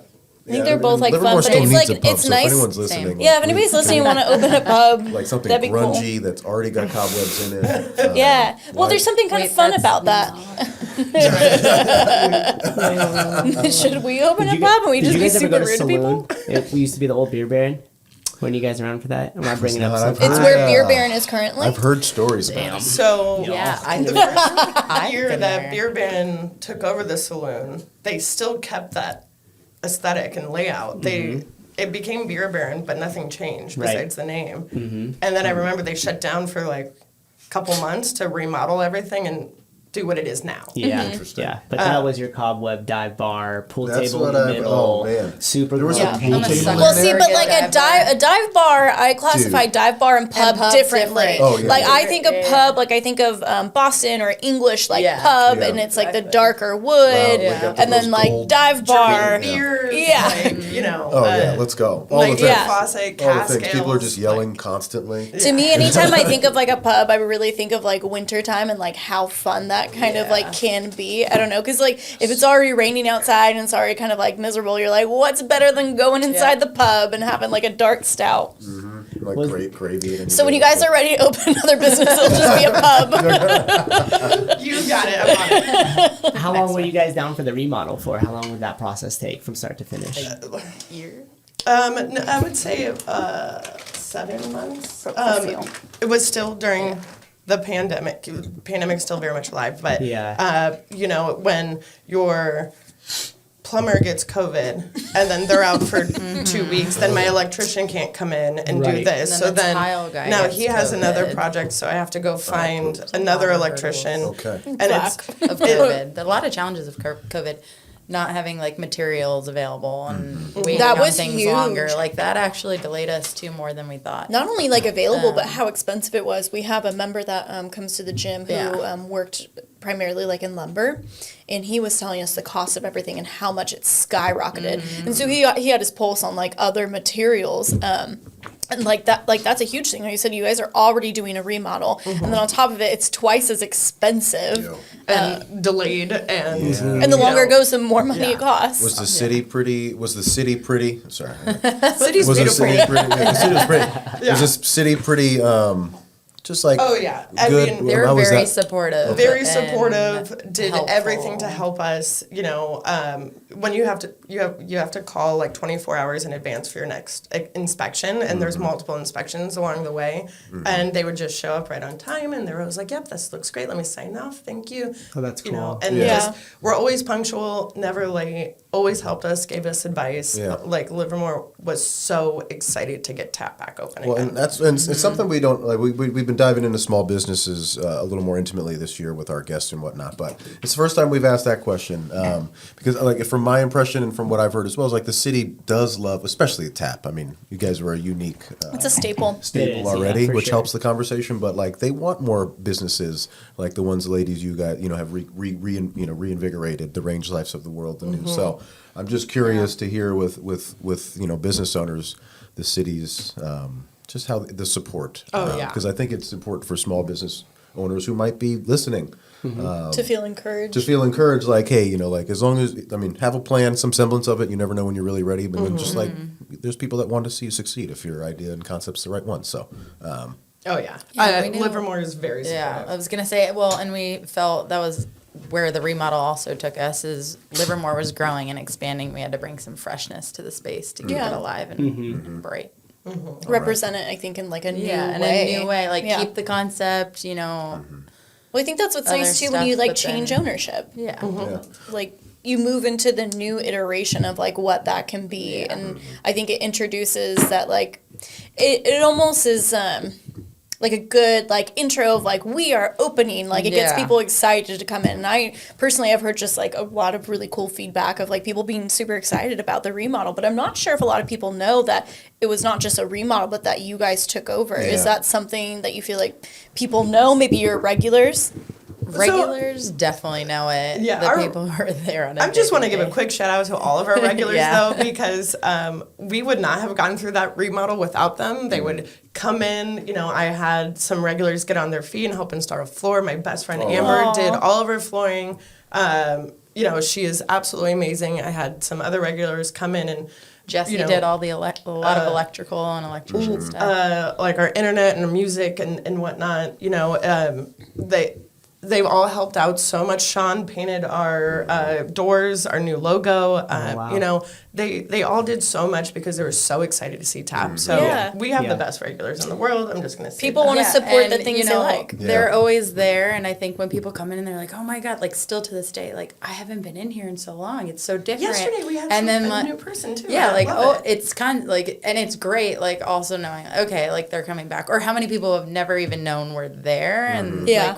I think they're both, like, Livermore fun, but still it's, needs like, a pub, it's so nice. if anyone's Same. listening, Yeah, like, if anybody's we- listening, want to open a pub, like something that'd be cool. grungy that's already got cobwebs in it. Yeah. Well, why- there's something kind of Wait, fun that's about that. Should we open a Did pub and we did just you be guys ever super go to rude to Saloon? people? It used to be the old Beer Baron. When you guys around for that? Am I bringing up not. something? It's where Beer Baron is currently. I've heard stories about it. So Yeah, the year been that there. Beer Baron took over the saloon, they still kept that aesthetic and layout. It became Beer Baron, but nothing changed Right. besides the name. And then I remember they shut down for like a couple months to remodel everything and do what it is now. Yeah, Interesting. yeah. But that was your cobweb dive bar, pool That's table in what the I- middle. oh, man. Super There was cool. a pool I'm a table sucker. in Well, there. see, but like Good a dive bar, I classify dive bar and pub pub differently. different. Oh, yeah. Like I think of Yeah. pub, like I think of Boston or English, like Yeah. pub, Yeah. and it's like the Exactly. darker wood, Wow, Yeah. got and those then like gold- dive bar. Drinking beers, Yeah. like, you know. Oh yeah, let's go. All like the things. yeah. Faucet, All the cask things. People are ales, just yelling like- constantly. To me, anytime I think of like a pub, I really think of like wintertime and like how fun that kind of like can be. I don't know, because like if it's already raining outside and it's already kind of like miserable, you're like, what's better than going inside the pub and having like a dark stout? Like Was- great gravy. And So when you guys are ready to open another business, it'll just be a pub. You got it. I'm on it. How long were you guys down for the remodel for? How long would that process take from start to finish? Year. No, I would say 7 months. It was still during the pandemic. Pandemic's still very much alive, but Yeah. you know, when your plumber gets COVID and then they're out for 2 weeks, then my electrician can't come in and do Right. this. And so then the then tile guy now gets he has another COVID. project, so I have to go find another electrician. Okay. And it's Of COVID. A lot of challenges of COVID. Not having like materials available and waiting That on was things huge. longer. Like that actually delayed us too more than we thought. Not only like available, but how expensive it was. We have a member that comes to the gym who Yeah. worked primarily like in lumber, and he was telling us the cost of everything and how much it skyrocketed. And so he had his pulse on like other materials. And like that's a huge thing. Like you said, you guys are already doing a remodel, and then on top of it, it's twice as expensive. and delayed and And the longer it know, goes, the more money it costs. Was the city pretty? Was the city pretty? Sorry. city's Was the beautiful. city pretty? Yeah, the city was pretty. Was this city pretty? Just like Oh yeah, I good. mean, They How were was very that? supportive. very and supportive, did helpful. everything to help us. You know, when you have to call like 24 hours in advance for your next inspection, and there's multiple inspections along the way, and they would just show up right on time, and they were always like, "Yep, this looks great. Let me sign off. Thank you." Oh, that's You know, cool. and Yeah. just we're always punctual, never late. Always helped us, gave us advice. Yeah. Like Livermore was so excited to get tap back open Well, again. and that's and it's something we don't like. We've been diving into small businesses a little more intimately this year with our guests and whatnot. But it's the first time we've asked that question because, like, from my impression and from what I've heard as well, is like the city does love, especially tap. I mean, you guys were a unique It's a staple. staple It is, yeah, already, for which sure. helps the conversation. But like, they want more businesses like the ones, ladies, you got have reinvigorated the Range Lives of the world. And so I'm just curious to hear with business owners, the city's just how the support. Oh, yeah. Because I think it's important for small business owners who might be listening To feel encouraged. to feel encouraged. Like, hey, like as long as have a plan, some semblance of it. You never know when you're really ready. But then just like there's people that want to see you succeed if your idea and concept's the right one. So. Oh yeah, Yeah, we knew- Livermore is very supportive. Yeah, I was gonna say, well, and we felt that was where the remodel also took us. Is Livermore was growing and expanding. We had to bring some freshness to the space to keep Yeah. it alive and bright. Represent it, I think, in like a new Yeah, way. in a new way, like Yeah. keep the concept. Well, I think that's what's other nice too when stuff, you like but change then- ownership. Yeah. Yeah. Like you move into the new iteration of like what that can be, and I think it introduces that like it almost is like a good like intro of like we are opening, like it gets people excited to come in. And I personally have heard just like a lot of really cool feedback of like people being super excited about the remodel, but I'm not sure if a lot of people know that it was not just a remodel but that you guys took over. Is that something that you feel like people know? Maybe your regulars definitely know it. Yeah, the people who are there on it. I just want to give a quick shout out to all of our regulars Yeah. though, because we would not have gone through that remodel without them. They would come in. You know, I had some regulars get on their feet and help install a floor. My best friend Amber did all of her flooring. You know, she is absolutely amazing. I had some other regulars come in and Jesse did all the a lot of electrical and electrician stuff. like our internet and our music and whatnot. You know, they've all helped out so much. Sean painted our doors, our new logo. Wow. You know, they all did so much because they were so excited to see Tap. So we have the best regulars in the world. I'm just going to say people that. want to support the and, things you know, they like. They're always there, and I think when people come in and they're like, "Oh my God!" Like still to this day, like I haven't been in here in so long. It's so different. Yesterday we had a new person too. Yeah, I like love it. it's kind of like, and it's great. Like also knowing, okay, like they're coming back, or how many people have never even known we're there, and like,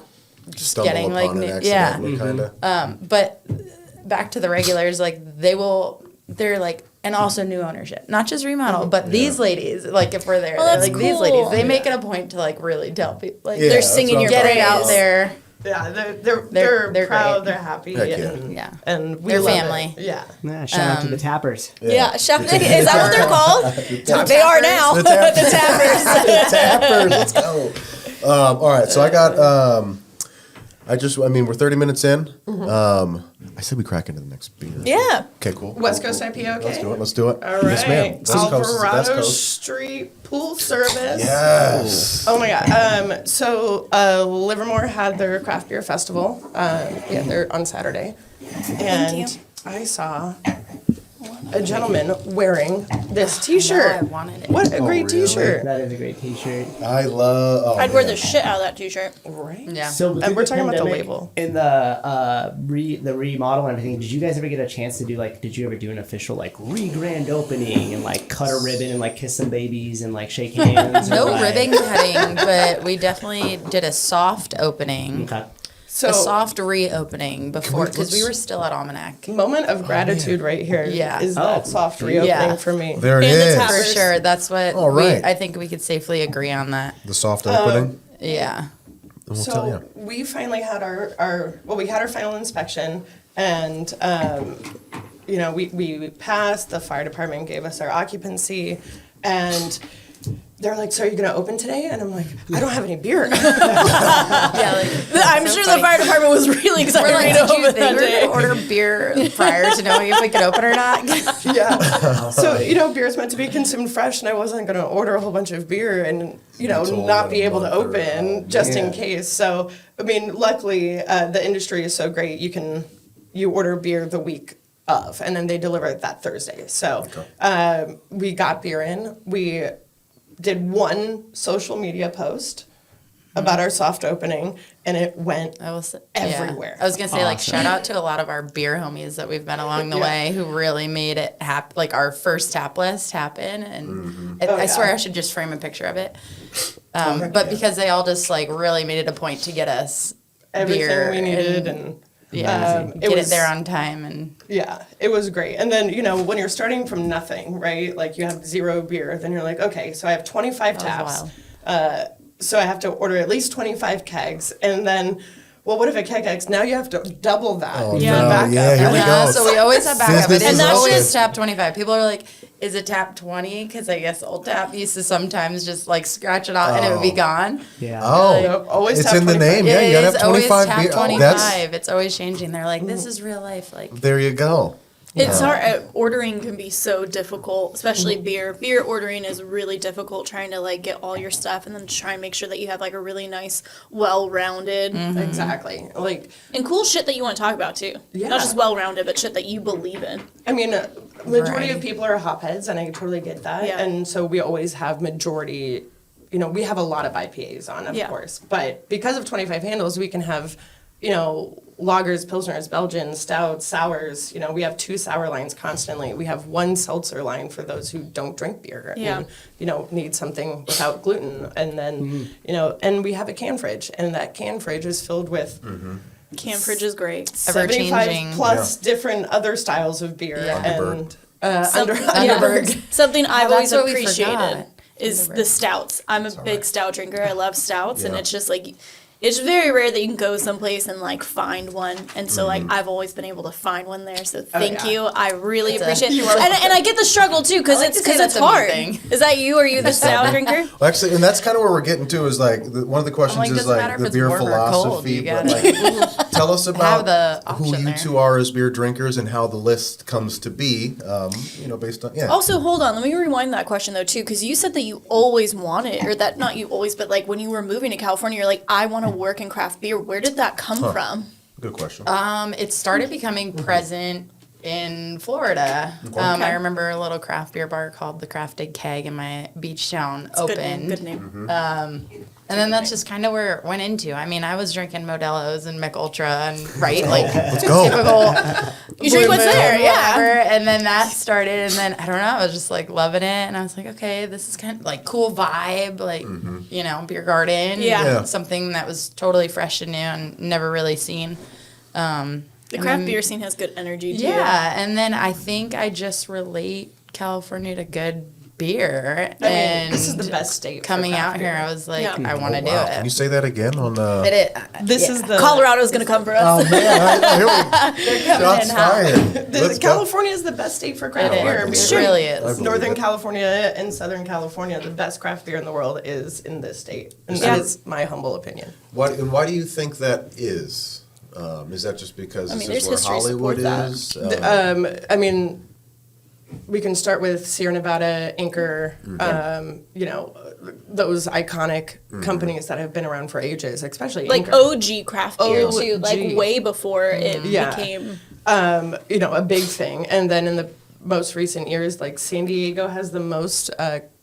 just Stumble getting like upon it new, accidentally, kinda. But back to the regulars, like they're like, and also new ownership, not just remodel, but these ladies, like if we're there, Oh, they're that's like these cool. ladies, they make it a point to like really tell people, like They're singing your get praise. it out there. Yeah, they're proud, great. they're happy, Heck yeah. and we They're love family. It. Yeah. Yeah, shout out to the tappers. Yeah, Chef Nick, is that what they're called? They are now. The The tappers. tappers. The tappers. Let's go. All right, so I got. I mean, we're 30 minutes in. I said we crack into the next beer. Yeah. Okay, cool. West Coast IPA, okay? Let's do it. All right. Yes, ma'am. West Coast is the best Alvarado coast. Street Pool Service. Yes. Oh my God. So Livermore had their craft beer festival. They're on Saturday. And you. I saw a gentleman wearing this T-shirt. I wanted it. What a great really? T-shirt. That is a great T-shirt. I love. Oh, I'd wear man. the shit out of that t-shirt. Right? Yeah. So And we're talking about the pandemic, label. in the remodel and everything. Did you guys ever get a chance to do like? Did you ever do an official like grand opening and like cut a ribbon and like kiss some babies and like shake hands? No or, like- ribbon cutting, but we definitely did a soft opening. Okay. So A soft reopening before, because we were still at Almanac. moment of gratitude right here is Yeah. that soft reopening Yeah. for me. There it And the is. tap- For sure, that's what All right. I think we could safely agree on that. The soft opening. Yeah. We'll tell So you. we finally had we had our final inspection, and you know, we passed. The fire department gave us our occupancy, and they're like, "So are you gonna open today?" And I'm like, "I don't have any beer." Yeah, like, I'm so sure funny. the fire department was really excited We're like, to did you open think that we were day. gonna order beer prior to knowing if we could open or not? Yeah. So, you know, beer is meant to be consumed fresh, and I wasn't going to order a whole bunch of beer and, you know, Until not be about a able to month or open just in Yeah. case. So, I mean, luckily, the industry is so great. You order beer the week of, and then they deliver it that Thursday. So, we got beer in. We did one social media post about our soft opening, and it went I was everywhere. I was gonna say, like, Awesome. shout out to a lot of our beer homies that we've met along the Yeah. way who really made it like our first tap list happen. And Oh, I swear yeah. I should just frame a picture of it. heck But yeah. because they all just like really made it a point to get us Everything beer we needed, and get it there on time. And yeah, it was great. And then, you know, when you're starting from nothing, right? Like you have zero beer, then you're like, okay, so I have 25 That was taps. So I have to order at least 25 kegs. And then, well, what if a keg X? Now you have to double that. Oh, Yeah. no. Backup. Yeah, here we go. So we always have backup. Business It is is always always- tap 25. People are like, is it tap 20? Because I guess old tap used to sometimes just like scratch it off and it would be gone. Yeah. Oh, Nope, always it's tap in the 25. name. Yeah, you It gotta is have always 25 tap beer. 25. It's always changing. They're like, this is real life. Like, There you go. It's hard. Ordering can be so difficult, especially beer. Beer ordering is really difficult. Trying to like get all your stuff and then try and make sure that you have like a really nice, well-rounded Exactly. Like, and cool shit that you want to talk about too. Yeah. Not just well-rounded, but shit that you believe in. I mean, majority Right. of people are hopheads, and I totally get that. Yeah. And so we always have majority, you know, we have a lot of IPAs on, of Yeah. course. But because of 25 handles, we can have, you know, lagers, pilsners, Belgians, stouts, sours. You know, we have 2 sour lines constantly. We have 1 seltzer line for those who don't drink beer Yeah. and, you know, need something without gluten. And then, you know, and we have a can fridge, and that can fridge is filled with Can fridge is great. Ever-changing. 75 plus different other styles of beer. Underberg. And Underberg. Something I've always that's what we appreciated forgot. is the stouts. I'm a big stout drinker. I love stouts, and Yeah. it's just like, it's very rare that you can go someplace and like find one. And so like I've always been able to find one there. So thank you. I really appreciate it. And I get the struggle too, because like it's to say because that's it's a me hard. thing. Is that you? Are you the stout drinker? Well, actually, and that's kind of where we're getting to is like one of the questions like, is doesn't matter like if the it's beer warm or cold, philosophy. you But gotta like, tell us about the who option you there. two are as beer drinkers and how the list comes to be. You know, based on Also, hold on. Let me rewind that question though too, because you said that you always wanted, or that not you always, but like when you were moving to California, you're like, I want to work in craft beer. Where did that come from? Good question. It started becoming present in Florida. I remember a little craft beer bar called the Crafted Keg in my beach town opened. Good name. And then that's just kind of where it went into. I mean, I was drinking Modelo's and Mick Ultra and Let's go. typical. You drink what's Blue there, Moon, yeah. whatever. And then that started, and then I don't know, I was just like loving it, and I was like, okay, this is kind of like cool vibe, like you know, beer garden, Yeah. something that was totally fresh and new and never really seen. The craft beer scene has good energy too. Yeah, and then I think I just relate California to good beer, I mean, and this is the best state for coming craft out beer. here, I was like, Yeah. I want to do Wow. Can you it. say that again on the? But This is the Colorado's gonna come for us. Oh man! Here we shots in hot. fired. Let's go. California is the best state for craft It beer. is. because It really is. believe Northern it. California and Southern California, the best craft beer in the world is in this state, and Yeah. that is my humble opinion. Why do you think that is? Is that just because I mean, this is there's where history Hollywood supports is? I mean, we can start with Sierra Nevada, Anchor, you know, those iconic companies that have been around for ages, especially Like Anchor. OG craft beer OG. too, like way before it Yeah. became. You know, a big thing. And then in the most recent years, like San Diego has the most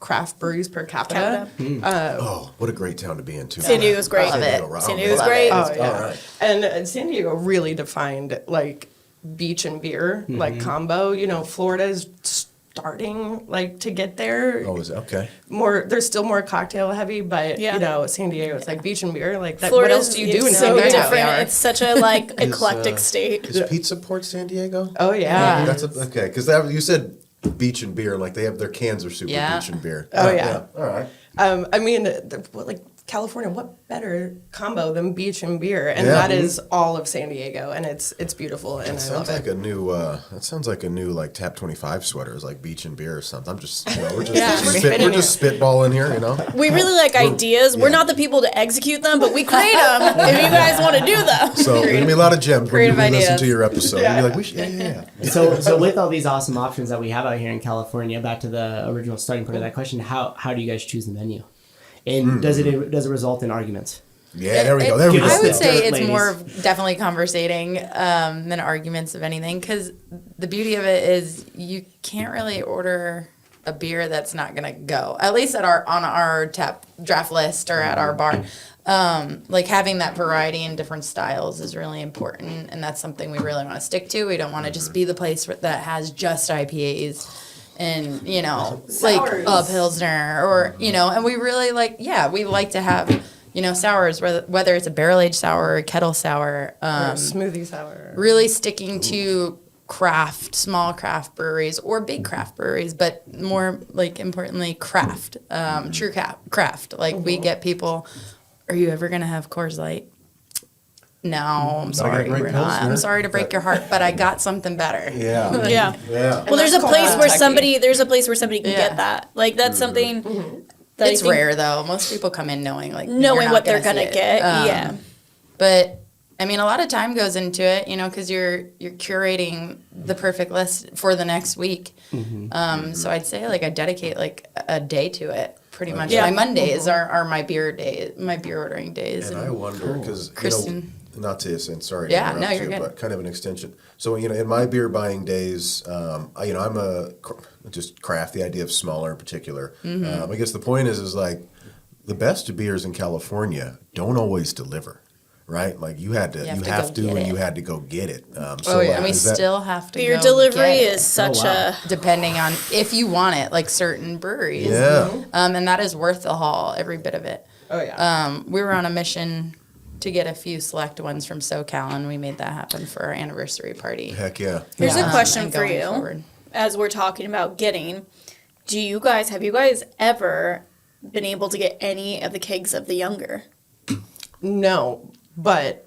craft breweries per capita. Oh, what a great town to be in too. San Diego's great. San Love it. Diego, right. San Diego's man. great. Oh, All yeah. right. And San Diego really defined like beach and beer, like combo. You know, Florida is starting like to get there. Oh, is it? Okay. There's still more cocktail heavy, but Yeah. you know, San Diego is like beach and beer. Like that. What else Florida's do you do in it's San so Diego? different. It's such a like eclectic state. Is Pizza Port San Diego? Oh yeah. That's okay. Because you said beach and beer, like they have their cans are super Yeah. beach and beer. Oh, yeah. All right. I mean, like California, what better combo than beach and beer? And Yeah. that is all of San Diego, and it's beautiful, and I Sounds love like it. a new. That sounds like a new like Tap 25 sweater. Is like beach and beer or something. I'm just, we're just, Yeah. we're just spitballing here, you know. We really like ideas. We're yeah. not the people to execute them, but we create them if you guys want to do them. So there's gonna be a lot of gems when you Creative listen ideas. to your episode. You'll be like, we should, yeah. So with all these awesome options that we have out here in California, back to the original starting point of that question, how do you guys choose the menu? And does it result in arguments? Yeah, there we go. There we go. I would Still. say it's Ladies. more of definitely conversating than arguments of anything, because the beauty of it is you can't really order a beer that's not gonna go. At least on our tap draft list or at our bar. Like having that variety in different styles is really important, and that's something we really want to stick to. We don't want to just be the place that has just IPAs and, you know, like a Pilsner or, you know, and we really we like to have, you know, sours, whether it's a barrel-aged sour or a kettle sour. Or a smoothie sour. Really sticking to small craft breweries or big craft breweries, but more like importantly, craft, true craft. Like we get people, are you ever going to have Coors Light? No, I'm sorry, great we're not. Pilsner. I'm sorry to break your heart, but I got something better. Yeah. Yeah. Yeah. Well, there's a that's place called where Kentucky. somebody can Yeah. get that. Like that's something that It's I think rare though. Most people come in knowing knowing you're not what they're gonna gonna see it. get. Yeah. But I mean, a lot of time goes into it, you know, because you're curating the perfect list for the next week. So I'd say like I dedicate like a day to it. Pretty much. Yeah. My Mondays are my beer ordering days. And I wonder because Kristen. not to and sorry Yeah, to no, interrupt you're you, good. but kind of an extension. So you know, in my beer buying days, I'm just craft. The idea of smaller in particular. I guess the point is like the best beers in California don't always deliver. right? Like you have go to, get and it. you had to go get it. Oh, yeah. like, And we is that- still have to Beer go delivery get it, is such wow. a depending on if you want it, like certain breweries. Yeah. And that is worth the haul, every bit of it. Oh, yeah. We were on a mission to get a few select ones from SoCal, and we made that happen for our anniversary party. Heck yeah. Here's a question and for going you. forward. As we're talking about getting, have you guys ever been able to get any of the kegs of the younger? No, but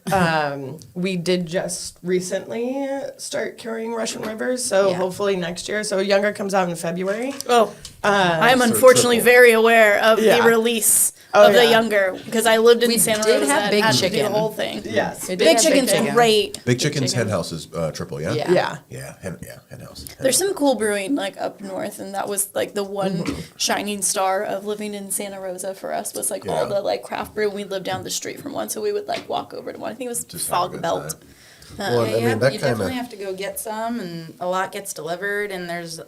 we did just recently start carrying Russian Rivers, so Yeah. hopefully next year. So Younger comes out in February. Oh, I am So unfortunately triple. very aware of Yeah. the release Oh, of the yeah. younger because I lived in We Santa did Rosa have and Big had to do the Chicken. whole thing. Yes. We did Big have Chicken's Chicken. great. Big Chicken's Chicken. hen house is triple, yeah? Yeah. Yeah. Yeah, hen house. There's some cool brewing like up north, and that was like the one shining star of living in Santa Rosa for us was like all Yeah. the like craft brew. We lived down the street from one, so we would like walk over to one. I think it was Just have a Fog good Belt. time. Well, Yeah, I mean, that you kind definitely of, have to go get some, and a lot gets delivered. And there's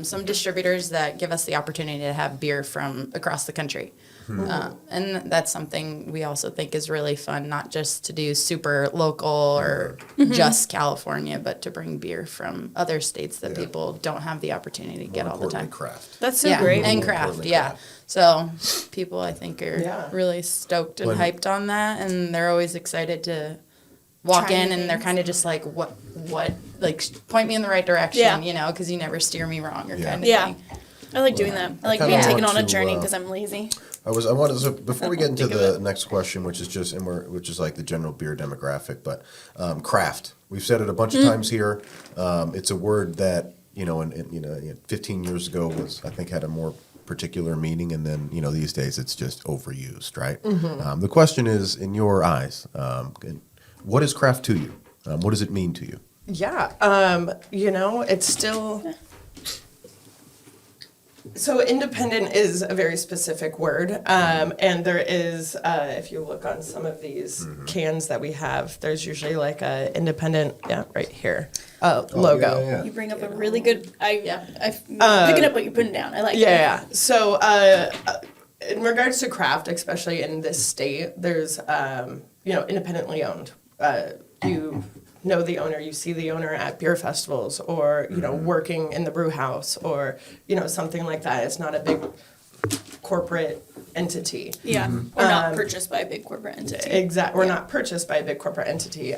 some distributors that give us the opportunity to have beer from across the country. And that's something we also think is really fun, not just to do super local or just California, but to bring beer from other states that Yeah. people don't have the opportunity to get more all the importantly, time. craft. That's so Yeah, great. and More craft, importantly, yeah. craft. So people, I think, are Yeah. really stoked and When- hyped on that, and they're always excited to walk Try in, new and they're things. kind of just like, what, like, point me in the right direction, Yeah. you know, because you never steer me wrong or Yeah. kind of Yeah. thing. I like doing that. I like kinda being want taken on a to, journey because I'm lazy. I wanted so before we get into Think of the it. next question, which is just which is like the general beer demographic, but craft. We've said it a bunch of times here. It's a word that in 15 years ago was I think had a more particular meaning, and then these days it's just overused, right? The question is, in your eyes, what is craft to you? What does it mean to you? Yeah, it's still. So independent is a very specific word, and there is, if you look on some of these cans that we have, there's usually like a independent, right here, logo. Yeah. You bring up a really good. I'm Yeah. picking up what you're putting down. I like it. Yeah. So, in regards to craft, especially in this state, there's, independently owned. You know the owner, you see the owner at beer festivals or, working in the brew house or, something like that. It's not a big corporate entity. Yeah. Or not purchased by a big corporate entity. We're not purchased by a big corporate entity.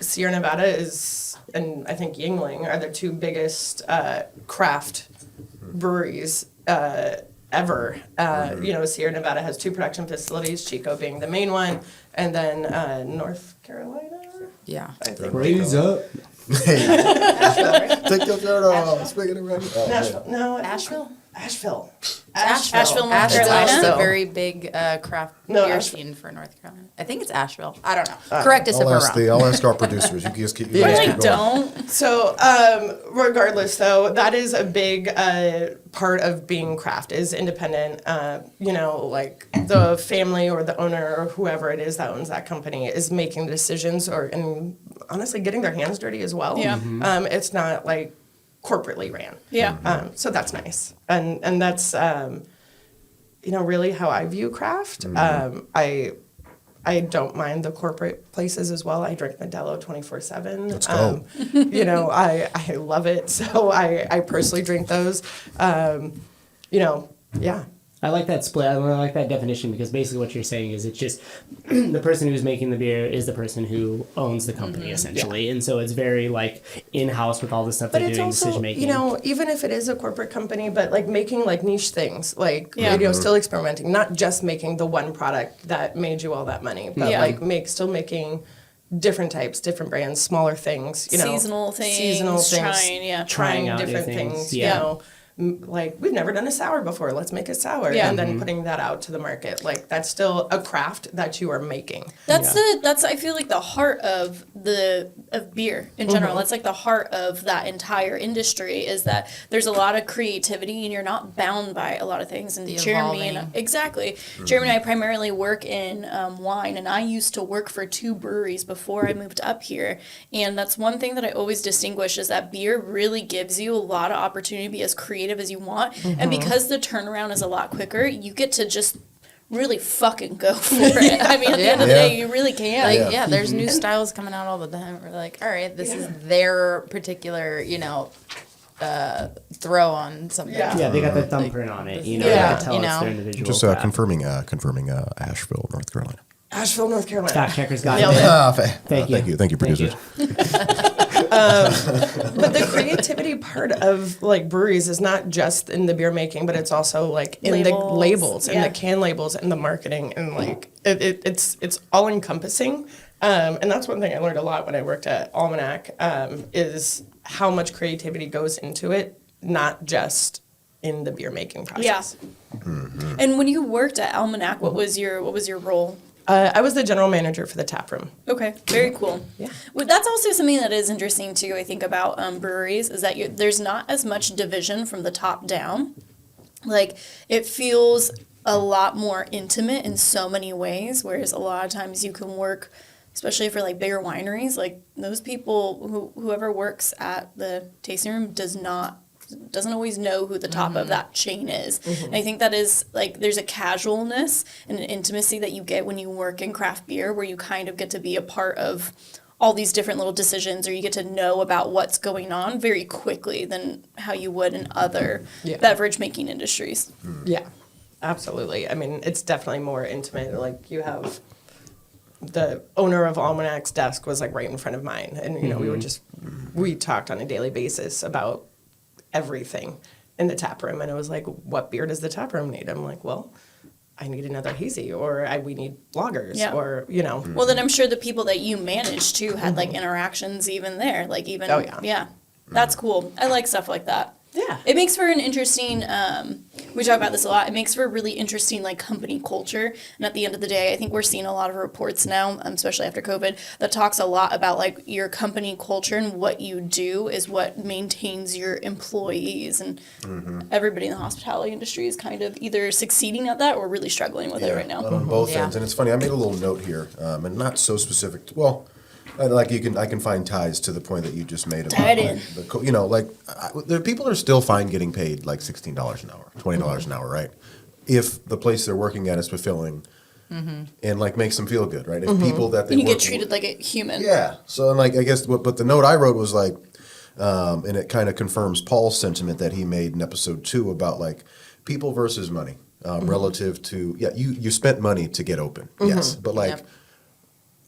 Sierra Nevada is, and I think Yingling are the two biggest craft breweries ever. Sierra Nevada has two production facilities, Chico being the main one, and then North Carolina. Yeah. I think. Raise up. Take your shirt off. Speaking of Nashville. No, Asheville? Asheville. Asheville, North Asheville Carolina? is a very big craft No, beer Asheville. scene for North Carolina. I think it's Asheville. I don't know. Correct us if we're wrong. I'll ask our producers. You guys keep. I guys really keep going. don't. So, regardless, though, that is a big part of being craft is independent. Like the family or the owner or whoever it is that owns that company is making decisions and honestly getting their hands dirty as well. Yeah. It's not like corporately ran. Yeah. So that's nice, and that's really how I view craft. I don't mind the corporate places as well. I drink Modelo 24/7. Let's go. I love it. So I personally drink those. Yeah. I like that split. I like that definition because basically what you're saying is it's just the person who's making the beer is the person who owns the company essentially, and so it's very like in house with all the stuff But they're it's doing, also, decision making. even if it is a corporate company, but like making like niche things, like Yeah. still experimenting, not just making the one product that made you all that money, but Yeah. like still making different types, different brands, smaller things, Seasonal things, trying trying out new different things, things, yeah. like we've never done a sour before, let's make a sour, Yeah. and then putting that out to the market, like that's still a craft that you are making. That's I feel like the heart of beer in general. That's like the heart of that entire industry is that there's a lot of creativity and you're not bound by a lot of things. And The Jeremy evolving. exactly. Jeremy and I primarily work in wine, and I used to work for 2 breweries before I moved up here. And that's one thing that I always distinguish is that beer really gives you a lot of opportunity to be as creative as you want. And because the turnaround is a lot quicker, you get to just really fucking go for it. I mean, at the end of the day, you really can. Like, there's new styles coming out all the time. We're like, all right, this is their particular, throw on something. Yeah, they got their thumbprint on it. You know, Yeah. you can tell You it's know. their individual. Just craft. confirming Asheville, North Carolina. Asheville, North Carolina. Fact checkers got Nailed it. it. Thank you. Thank you, producers. But the creativity part of like breweries is not just in the beer making, but it's also like in the Labels. labels and Yeah. the can labels and the marketing and like it's all encompassing. And that's one thing I learned a lot when I worked at Almanac is how much creativity goes into it, not just in the beer making process. And when you worked at Almanac, what was your role? I was the general manager for the tap room. Okay, very cool. Yeah. Well, that's also something that is interesting too. I think about breweries is that there's not as much division from the top down. Like it feels a lot more intimate in so many ways, whereas a lot of times you can work, especially for like bigger wineries, like those people whoever works at the tasting room doesn't always know who the top of that chain is. And I think that is like there's a casualness and an intimacy that you get when you work in craft beer where you kind of get to be a part of all these different little decisions or you get to know about what's going on very quickly than how you would in other beverage making industries. Yeah, absolutely. I mean, it's definitely more intimate. Like you have the owner of Almanac's desk was like right in front of mine. And, we talked on a daily basis about everything in the tap room. And it was like, what beer does the tap room need? I'm like, well, I need another hazy or we need lagers or. Well, then I'm sure the people that you managed too had like interactions even there, like even, that's cool. I like stuff like that. Yeah. It makes for an interesting, we talk about this a lot, it makes for a really interesting like company culture. And at the end of the day, I think we're seeing a lot of reports now, especially after COVID, that talks a lot about like your company culture and what you do is what maintains your employees. And everybody in the hospitality industry is kind of either succeeding at that or really struggling with it right now. On both Yeah. ends. And it's funny, I made a little note here, and not so specific. I can find ties to the point that you just made about Tie it in. the people are still fine getting paid like $16 an hour, $20 an hour, right? If the place they're working at is fulfilling and like makes them feel good, right? If people that they And you work get treated like a human. yeah. So and like I guess but the note I wrote was like and it kind of confirms Paul's sentiment that he made in episode 2 about like people versus money relative to you spent money to get open. Yes. But like Yep.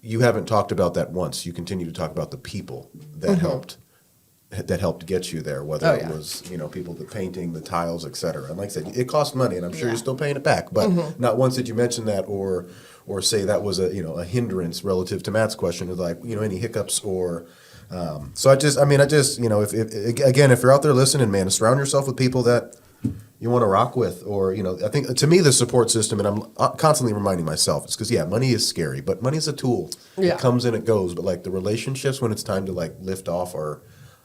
you haven't talked about that once. You continue to talk about the people that helped get you there, whether it was, people, the painting, the tiles, et cetera. And like I said, it cost money and I'm sure you're still paying it back, but not once did you mention that or say that was a hindrance relative to Matt's question of like, any hiccups or, so I just, if you're out there listening, man, surround yourself with people that you want to rock with, or, I think to me, the support system, and I'm constantly reminding myself, it's because, money is scary, but money is a tool. Yeah. It comes and it goes. But like the relationships, when it's time to like lift off, or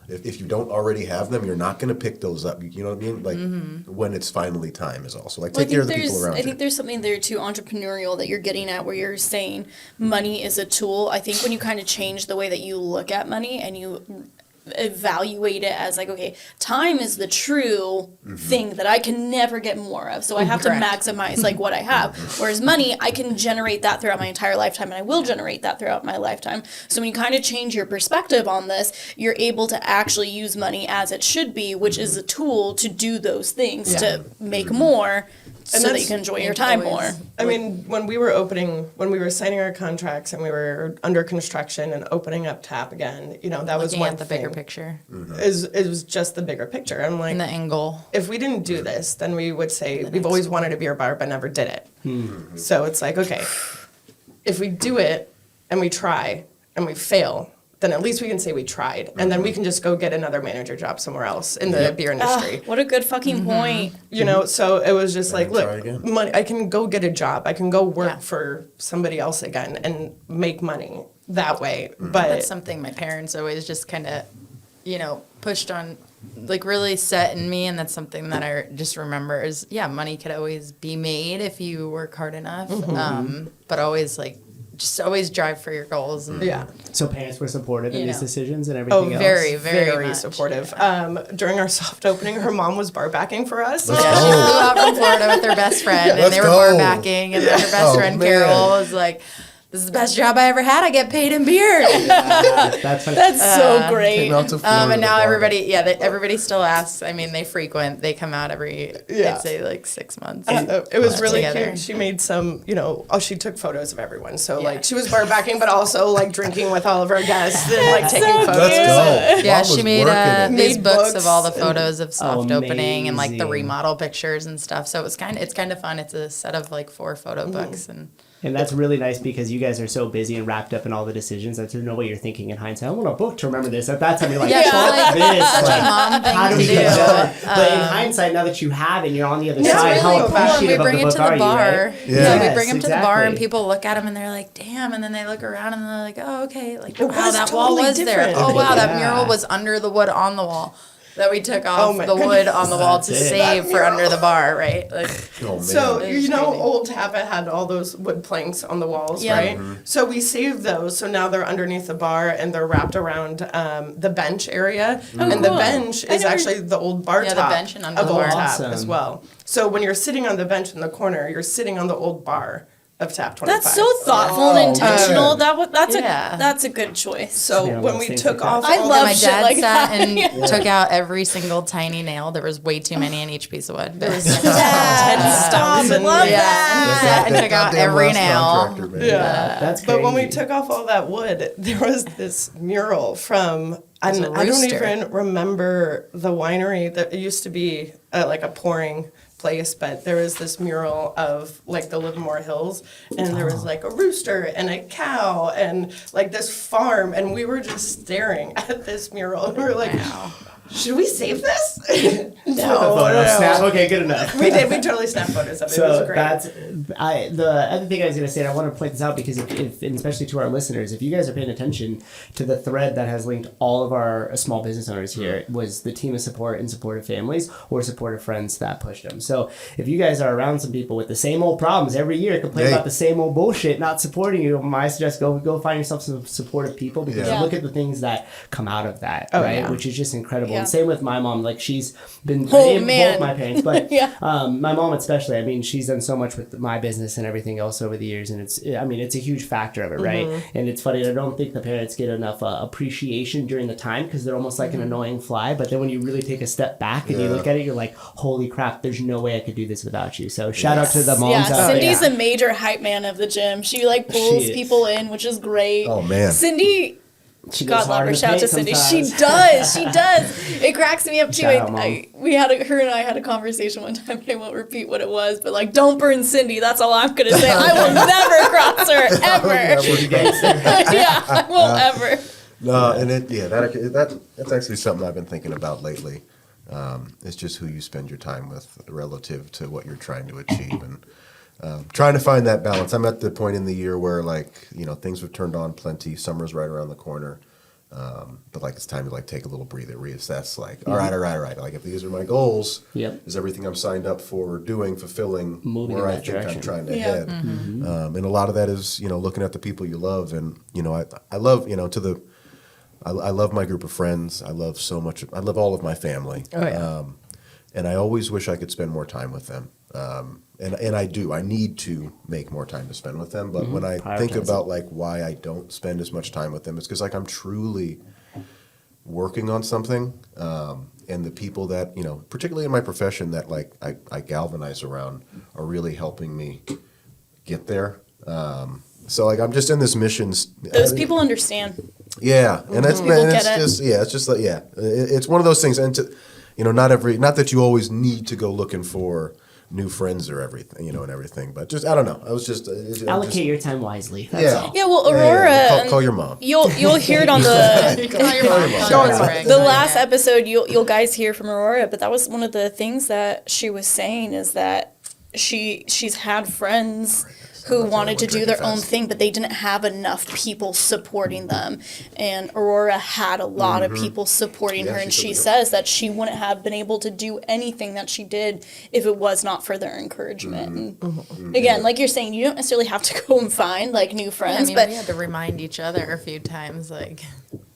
if you don't already have them, you're not going to pick those up. You know what I mean? Like when it's finally time is also like take care of the people around I think there's something there too entrepreneurial that you're getting at where you're saying money is a tool. I think when you kind of change the way that you look at money and you evaluate it as like, okay, time is the true thing that I can never get more of. So I have Correct. to maximize like what I have. Whereas money, I can generate that throughout my entire lifetime and I will generate that throughout my lifetime. So when you kind of change your perspective on this, you're able to actually use money as it should be, which is a tool to do those things to make more so that you that's can enjoy your time more. always- I mean, when we were signing our contracts and we were under construction and opening up tap again, that was Looking one at the thing. bigger picture It was just the bigger picture. I'm like, and the angle. if we didn't do this, then we would say we've always wanted a beer bar but never did it. So it's like, okay, if we do it and we try and we fail, then at least we can say we tried, and then we can just go get another manager job somewhere else in the beer industry. What a good fucking point. So it was just like, try look, again. money. I can go get a job. I can go work Yeah. for somebody else again and make money that way. Mm-hmm. But That's something my parents always just kind of, pushed on, like really set in me. And that's something that I just remember is, money could always be made if you work hard enough. But always like just always drive for your goals. And, Yeah. So parents were supportive in You these know. decisions and Oh, everything else? very, very much, supportive. During our soft opening, her mom was bar backing for us. Yeah, she flew out from Florida with her best friend, and Let's they were go. bar backing, and then her best Oh, friend man. Carol was like, "This is the best job I ever had. I get paid in beer." That's funny. That's so great. Came out to Florida And now to bar everybody, everybody still asks. I mean, they frequent. They come out every, Yeah. I'd say, like 6 months. It was really together. cute. She made some, she took photos of everyone. So, like, she was bar backing, but also, like, drinking with all of our guests and, like, taking so photos. Let's go. Yeah, Mom she was made working it. these Made books books of all the and- photos of soft opening and like the Amazing. remodel pictures and stuff. So it's kind of fun. It's a set of like 4 photo books and. And that's really nice because you guys are so busy and wrapped up in all the decisions that to know what you're thinking in hindsight. I want a book to remember this. At that time, you're like, Yeah, fuck like, this. such Like, a mom thing how do to we do. get it done? But in hindsight, now that you have it and you're on the other side, it's how really cool. And we appreciative of bring the it book to the are you, bar. right? Yeah, Yes, we bring them to the bar and exactly. people look at them and they're like, "Damn!" And then they look around and they're like, "Oh, okay." Like, It wow, was that wall totally was there. different. Oh, wow, that Yeah. mural was under the wood on the wall that we took off my the wood on the wall to That's it. save That for under mural. the bar, right? Like, Oh, man. So, It's crazy. old Tappa had all those wood planks on the walls, Yeah. right? So we saved those. So now they're underneath the bar and they're wrapped around the bench area. And the cool. bench is actually the old bar Yeah, the top bench and under of the Old bar. Tap Awesome. as well. So when you're sitting on the bench in the corner, you're sitting on the old bar of Tap 25. That's so thoughtful and intentional. That's Yeah. that's a good choice. So Yeah, when well, we things took like off, that. I all love my shit dad like sat that. and took out every single tiny nail. There was way too many in each piece of wood. Dad, stop! I love Yeah, that. and he sat and That took out goddamn every rust nail. contractor, man. Yeah. That's But when we crazy. took off all that wood, there was this mural from, was and a I don't rooster. even remember the winery that it used to be like a pouring place, but there was this mural of like the Livermore Hills, and there was like a rooster and a cow and like this farm, and we were just staring at this mural, and we were like, should we save this? no, Photo no. snap. Okay, good enough. We did. We totally snapped photos of it. It was So great. that's the other thing I was going to say. And I want to point this out because if and especially to our listeners, if you guys are paying attention to the thread that has linked all of our small business owners here, was the team of support and supportive families or supportive friends that pushed them. So if you guys are around some people with the same old problems every year, complain Hey. about the same old bullshit, not supporting you, I suggest go find yourself some supportive people because Yeah. look at the things that come out of that, Oh, right? yeah. Which is just incredible. Yeah. And same with my mom. Like she's been Oh, both man. my parents, but Yeah. my mom especially. I mean, she's done so much with my business and everything else over the years, and it's a huge factor of it, right? And it's funny. I don't think the parents get enough appreciation during the time because they're almost like an annoying fly. But then when you really take a step back and you Yeah. look at it, you're like, holy crap! There's no way I could do this without you. So shout out to the moms Yeah, out there. Cindy's a major hype man of the gym. She like pulls She is. people in, which is great. Oh, man. Cindy, She goes God love hard her. in the Shout out to paint Cindy. She sometimes. does. She does. It cracks me up too. Shout out, Mom. Her and I had a conversation one time. I won't repeat what it was, but like, don't burn Cindy. That's all I'm gonna say. I will never cross her ever. Yeah, I won't ever. No, and that's actually something I've been thinking about lately. It's just who you spend your time with relative to what you're trying to achieve, and trying to find that balance. I'm at the point in the year where things have turned on plenty. Summer's right around the corner, but like it's time to like take a little breather, reassess. Like, all right. Like if these are my goals, Yep. is everything I'm signed up for doing fulfilling Moving where in I that think I'm direction. trying to Yeah. head? And a lot of that is looking at the people you love, and I love I love my group of friends. I love so much. I love all of my family. Oh, yeah. And I always wish I could spend more time with them. And I do. I need to make more time to spend with them. But when I think Prioritize about like why I don't spend as much time with them, it's because like I'm truly working on something. And the people that, particularly in my profession that like I galvanize around are really helping me get there. So like I'm just in this mission. Those people understand. Yeah, and it's People get it. it's one of those things, and not that you always need to go looking for new friends or everything, and everything, but just I don't know. I was just Allocate your time wisely. That's yeah, all. Yeah, well, Aurora. Call your mom. You'll hear it on the Call your mom. Call your mom. the last episode. You'll guys hear from Aurora, but that was one of the things that she was saying is that she's had friends who wanted to do their own thing, but they didn't have enough people supporting them. And Aurora had a lot of people supporting her, and she says that she wouldn't have been able to do anything that she did if it was not for their encouragement. And again, like you're saying, you don't necessarily have to go and find like new friends, I mean, but we had to remind each other a few times, like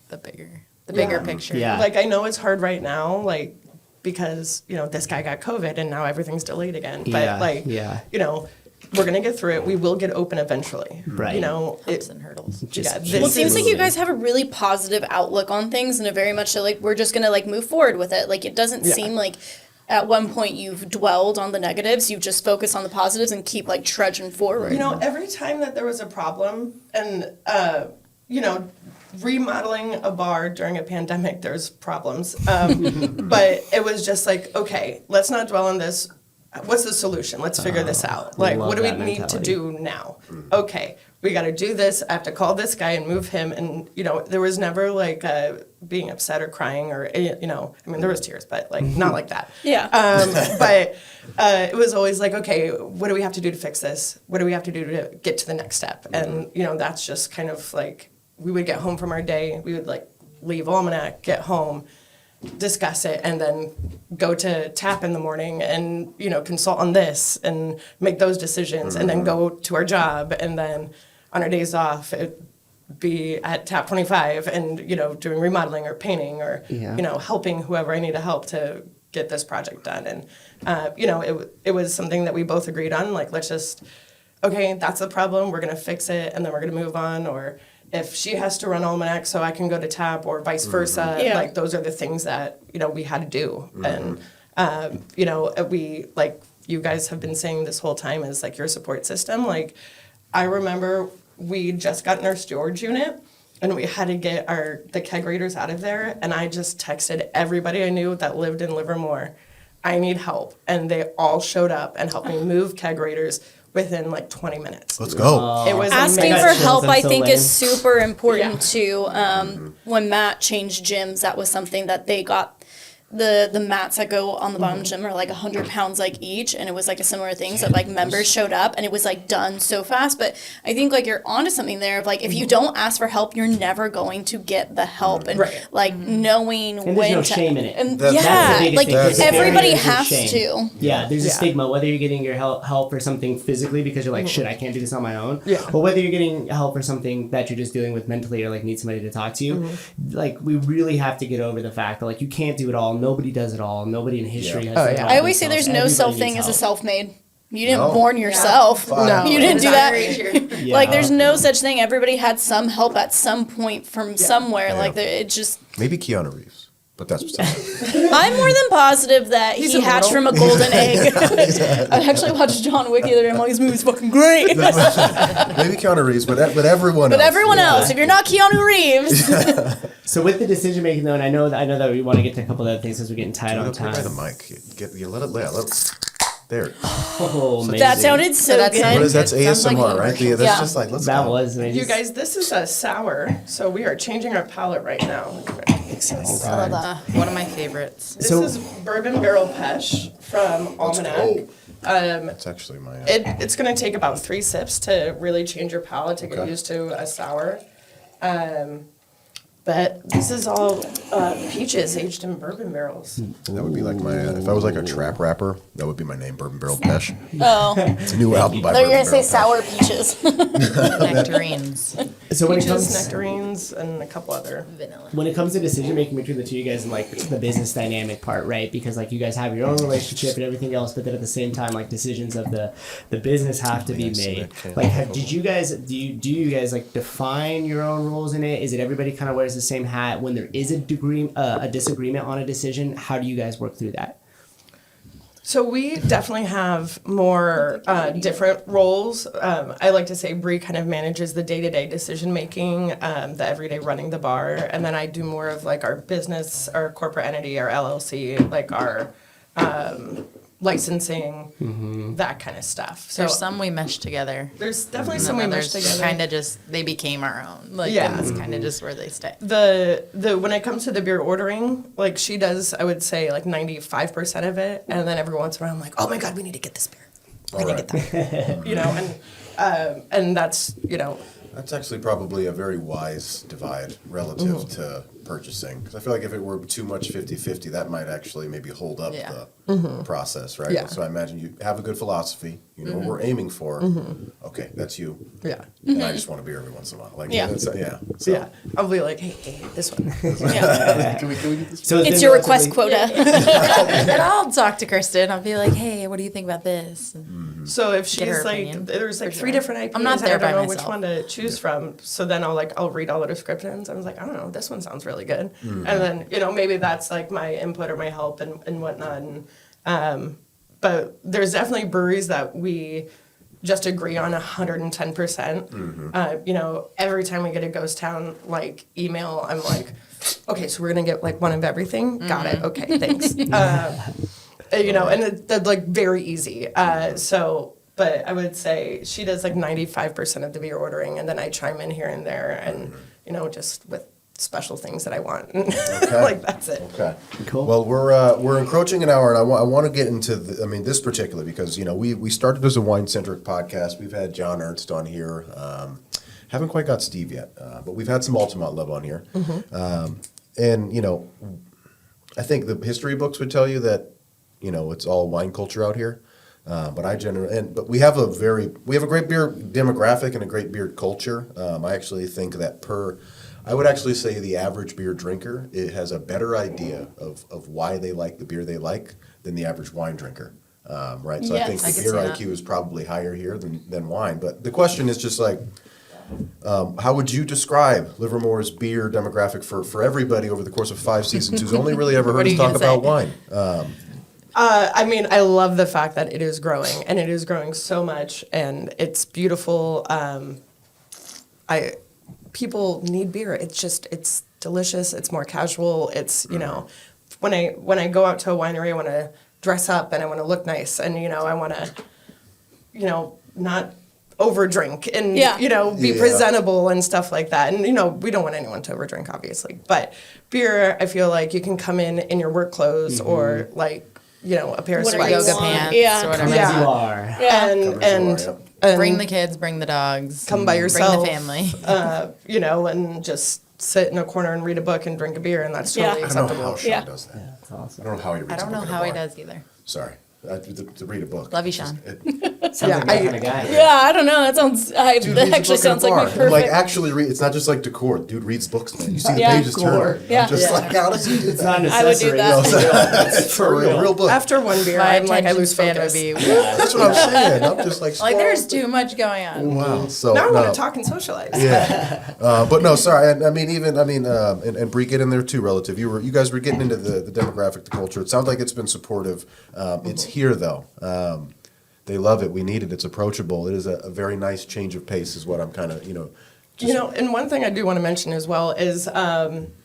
the bigger picture. Yeah. Like, I know it's hard right now, like, because, you know, this guy got COVID and now everything's delayed again. But, Yeah, like, yeah. you know, we're going to get through it. We will get open eventually. Right. You know, Humps and hurdles. yeah, well, it seems like you guys have a really positive outlook on things, and a very much so like we're just gonna like move forward with it. Like it doesn't seem like at one point you've dwelled on the negatives. You just focus on the positives and keep like trudging forward. You know, every time that there was a problem and, you know, remodeling a bar during a pandemic, there's problems. But it was just like, okay, let's not dwell on this. What's the solution? Let's figure this out. Like, love what do we that need to mentality. do now? Okay, we got to do this. I have to call this guy and move him. And, you know, there was never like being upset or crying or, you know, I mean, there was tears, but like not like that. Yeah. But it was always like, okay, what do we have to do to fix this? What do we have to do to get to the next step? And, you know, that's just kind of like, we would get home from our day, we would like leave Almanac, get home, discuss it, and then go to TAP in the morning and, you know, consult on this and make those decisions, and then go to our job, and then on our days off, it'd be at TAP 25 and, you know, doing remodeling or painting or, Yeah. you know, helping whoever I need to help to get this project done. And, you know, it was something that we both agreed on, like, let's just, okay, that's the problem, we're going to fix it, and then we're going to move on. Or if she has to run Almanac so I can go to TAP, or vice versa, Yeah. like, those are the things that, you know, we had to do. And, you know, we, like you guys have been saying this whole time, is like your support system. Like, I remember we just got in our storage unit, and we had to get the kegerators out of there, and I just texted everybody I knew that lived in Livermore, I need help. And they all showed up and helped me move kegerators within like 20 minutes. Let's go. It was Asking amazing. for chills, help, I'm I so think, lame. is super important Yeah. too. When Matt changed gyms, that was something that they got. The mats that go on the bottom of the gym are like 100 pounds like each, and it was like a similar thing. So like members showed up, and it was like done so fast. But I think like you're onto something there. Of like if you don't ask for help, you're never going to get the help, and Right. like knowing And there's when no to. shame in it. And That's the yeah, biggest like thing. There's everybody barriers and has shame. to. Yeah, there's a Yeah. stigma, whether you're getting your help for something physically because you're like, shit, I can't do this on my own. Yeah. Or whether you're getting help for something that you're just dealing with mentally or like need somebody to talk to you. Like, we really have to get over the fact that like you can't do it all. Nobody does it all. Nobody in history has done it all I always say themselves. there's no Everybody self needs thing as a help. self-made. You didn't No. born yourself. No. You didn't do that. Yeah. Like, there's no such thing. Everybody had some help at some point from somewhere. Yeah. Like, it just. Maybe Keanu Reeves, but that's beside I'm more than positive that he hatched from a golden egg. I actually watched John Wick the other day. I'm like, this movie's fucking great. Maybe Keanu Reeves, but everyone But else. everyone else, if you're not Keanu Reeves, So with the decision making though, and I know that we want to get to a couple of other things as we're getting tight on Put it by the time. mic. You let it. There. Oh, amazing. that sounded so That's good. What is that? Sounds like ASMR, right? commercial. That's Yeah. just like, let's That go. was amazing. You guys, this is a sour, so we are changing our palate right now. One of my favorites. This So- is bourbon barrel pesh from Almanac. That's actually my. It's going to take about 3 sips to really change your palate to get Okay. used to a sour. But this is all peaches aged in bourbon barrels. That would be like my. If I was like a trap rapper, that would be my name, Bourbon Barrel Pesh. Oh, It's a new album by I thought you were Bourbon going to say Barrel sour peaches. Nectarines. So when it Peaches, comes nectarines, and a couple other. Vanilla. when it comes to decision making between the two of you guys and like the business dynamic part, right? Because like you guys have your own relationship and everything else, but then at the same time, like decisions of the business have to be made. Like, did you guys do you guys like define your own roles in it? Is it everybody kind of wears the same hat when there is a disagreement on a decision? How do you guys work through that? So we definitely have more different roles. I like to say Bree kind of manages the day-to-day decision making, the everyday running the bar, and then I do more of like our business, our corporate entity, our LLC, like our licensing, that kind of stuff. So There's some we meshed together. there's definitely some we meshed together. Kind of just, they became our own. Like, Yeah. that's kind of just where they stay. The when it comes to the beer ordering, like she does, I would say like 95% of it, and then every once in a while I'm like, oh my god, we need to get this beer. We need to get that. You know, And that's, That's actually probably a very wise divide relative to purchasing. Because I feel like if it were too much 50-50, that might actually maybe hold up the process, right? Yeah. So I imagine you have a good philosophy. You know what we're aiming for. Okay, that's you. yeah. And I just want a beer every once in a while. Like, Yeah. So. Yeah. I'll be like, hey, this one. Can we get this? So It's been your request relatively- quota. And I'll talk to Kristen. I'll be like, hey, what do you think about this? And So if Get her she's like, opinion, there's like for 3 sure. different IPAs, I'm not there I don't by know which myself. one to choose from. So then I'll read all the descriptions. I was like, I don't know, this one sounds really good. And then, maybe that's like my input or my help and whatnot. And, but there's definitely breweries that we just agree on 110%. Every time we get a ghost town like email, I'm like, okay, so we're gonna get like one of everything. Got it. Okay, thanks. And it's like very easy. But I would say she does like 95% of the beer ordering, and then I chime in here and there, and just with special things that I want. Like that's it. Okay. Cool. Well, we're encroaching an hour, and I want to get into this particular because we started as a wine centric podcast. We've had John Ernst on here. Haven't quite got Steve yet, but we've had some Altamont love on here. And I think the history books would tell you that it's all wine culture out here. But we have a great beer demographic and a great beer culture. I actually think that I would actually say the average beer drinker, it has a better idea of why they like the beer they like than the average wine drinker. Right? So I think Yes. the I beer could see IQ is probably higher here than wine. But the question is just like, how would you describe Livermore's beer demographic for everybody over the course of 5 seasons who's only really ever heard What are us you talk gonna about wine? I love the fact that it is growing, and it is growing so much, and it's beautiful. People need beer. It's delicious. It's more casual. It's when I go out to a winery, I want to dress up and I want to look nice, and I want to not overdrink and be Yeah. presentable and stuff like that. And we don't want anyone to overdrink, obviously. But beer, I feel like you can come in your work clothes or like a pair of Whatever sweats. you yoga want. pants Yeah. or whatever. Yeah. As you are. Yeah. And Bring the kids, bring the dogs. come by yourself. Bring the family. And just sit in a corner and read a book and drink a beer, and that's Yeah. totally I don't know acceptable. how Sean Yeah. does that. That's awesome. I don't know how he reads I don't a know book at a how he bar. does either. Sorry. To read a book. Love you, Sean. Sounds like that kind of guy. Yeah, I don't know. That sounds. That Dude reads actually a book at a sounds like bar. me And, perfect. like actually read. It's not just like decor. Dude reads books, man. You see the Yeah. pages turn. Yeah. I'm just Yeah. like, how does he do It's that? not a I would do necessary. that. It's For real book. After one beer, My I'm like, I attention lose span would focus. be That's what I'm saying. I'm just like, like there's too much going on. wow. So Now I no. want to talk and socialize. Yeah, but no, sorry. And Bree, get in there too. Relative, you guys were getting into the demographic, the culture. It sounds like it's been supportive. It's here though. They love it. We need it. It's approachable. It is a very nice change of pace. Is what I'm kind of And one thing I do want to mention as well is,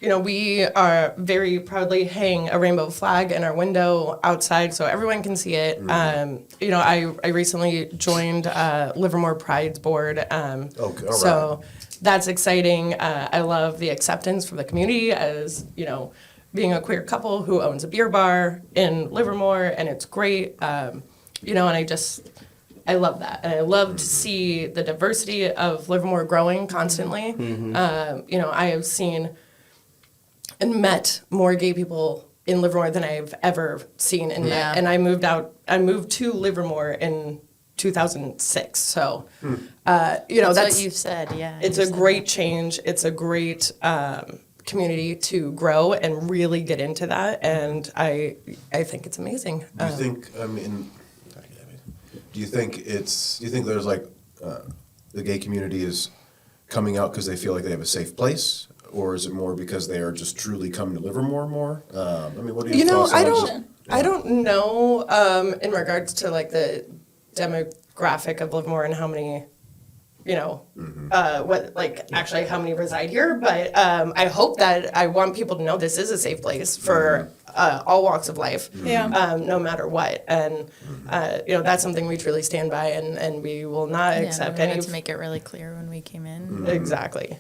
we are very proudly hang a rainbow flag in our window outside so everyone can see it. I recently joined Livermore Pride's board. all So that's exciting. I love the acceptance from the community as, being a queer couple who owns a beer bar in Livermore, and it's great. And I love that. And I love to see the diversity of Livermore growing constantly. I have seen and met more gay people in Livermore than I've ever seen and Yeah. met. And I moved to Livermore in 2006. So, That's that's what you said, yeah. it's you a said great change. It's a great community to grow and really get into that. And I think it's amazing. Do you think? Do you think there's like the gay community is coming out because they feel like they have a safe place, or is it more because they are just truly coming to Livermore more? What are your thoughts on I don't know in regards to like the demographic of Livermore and how many, actually how many reside here. But I hope that I want people to know this is a safe place for all walks of life, Yeah. no matter what. And that's something we truly stand by, and we will not accept we any. wanted to make it really clear when we came in. Exactly.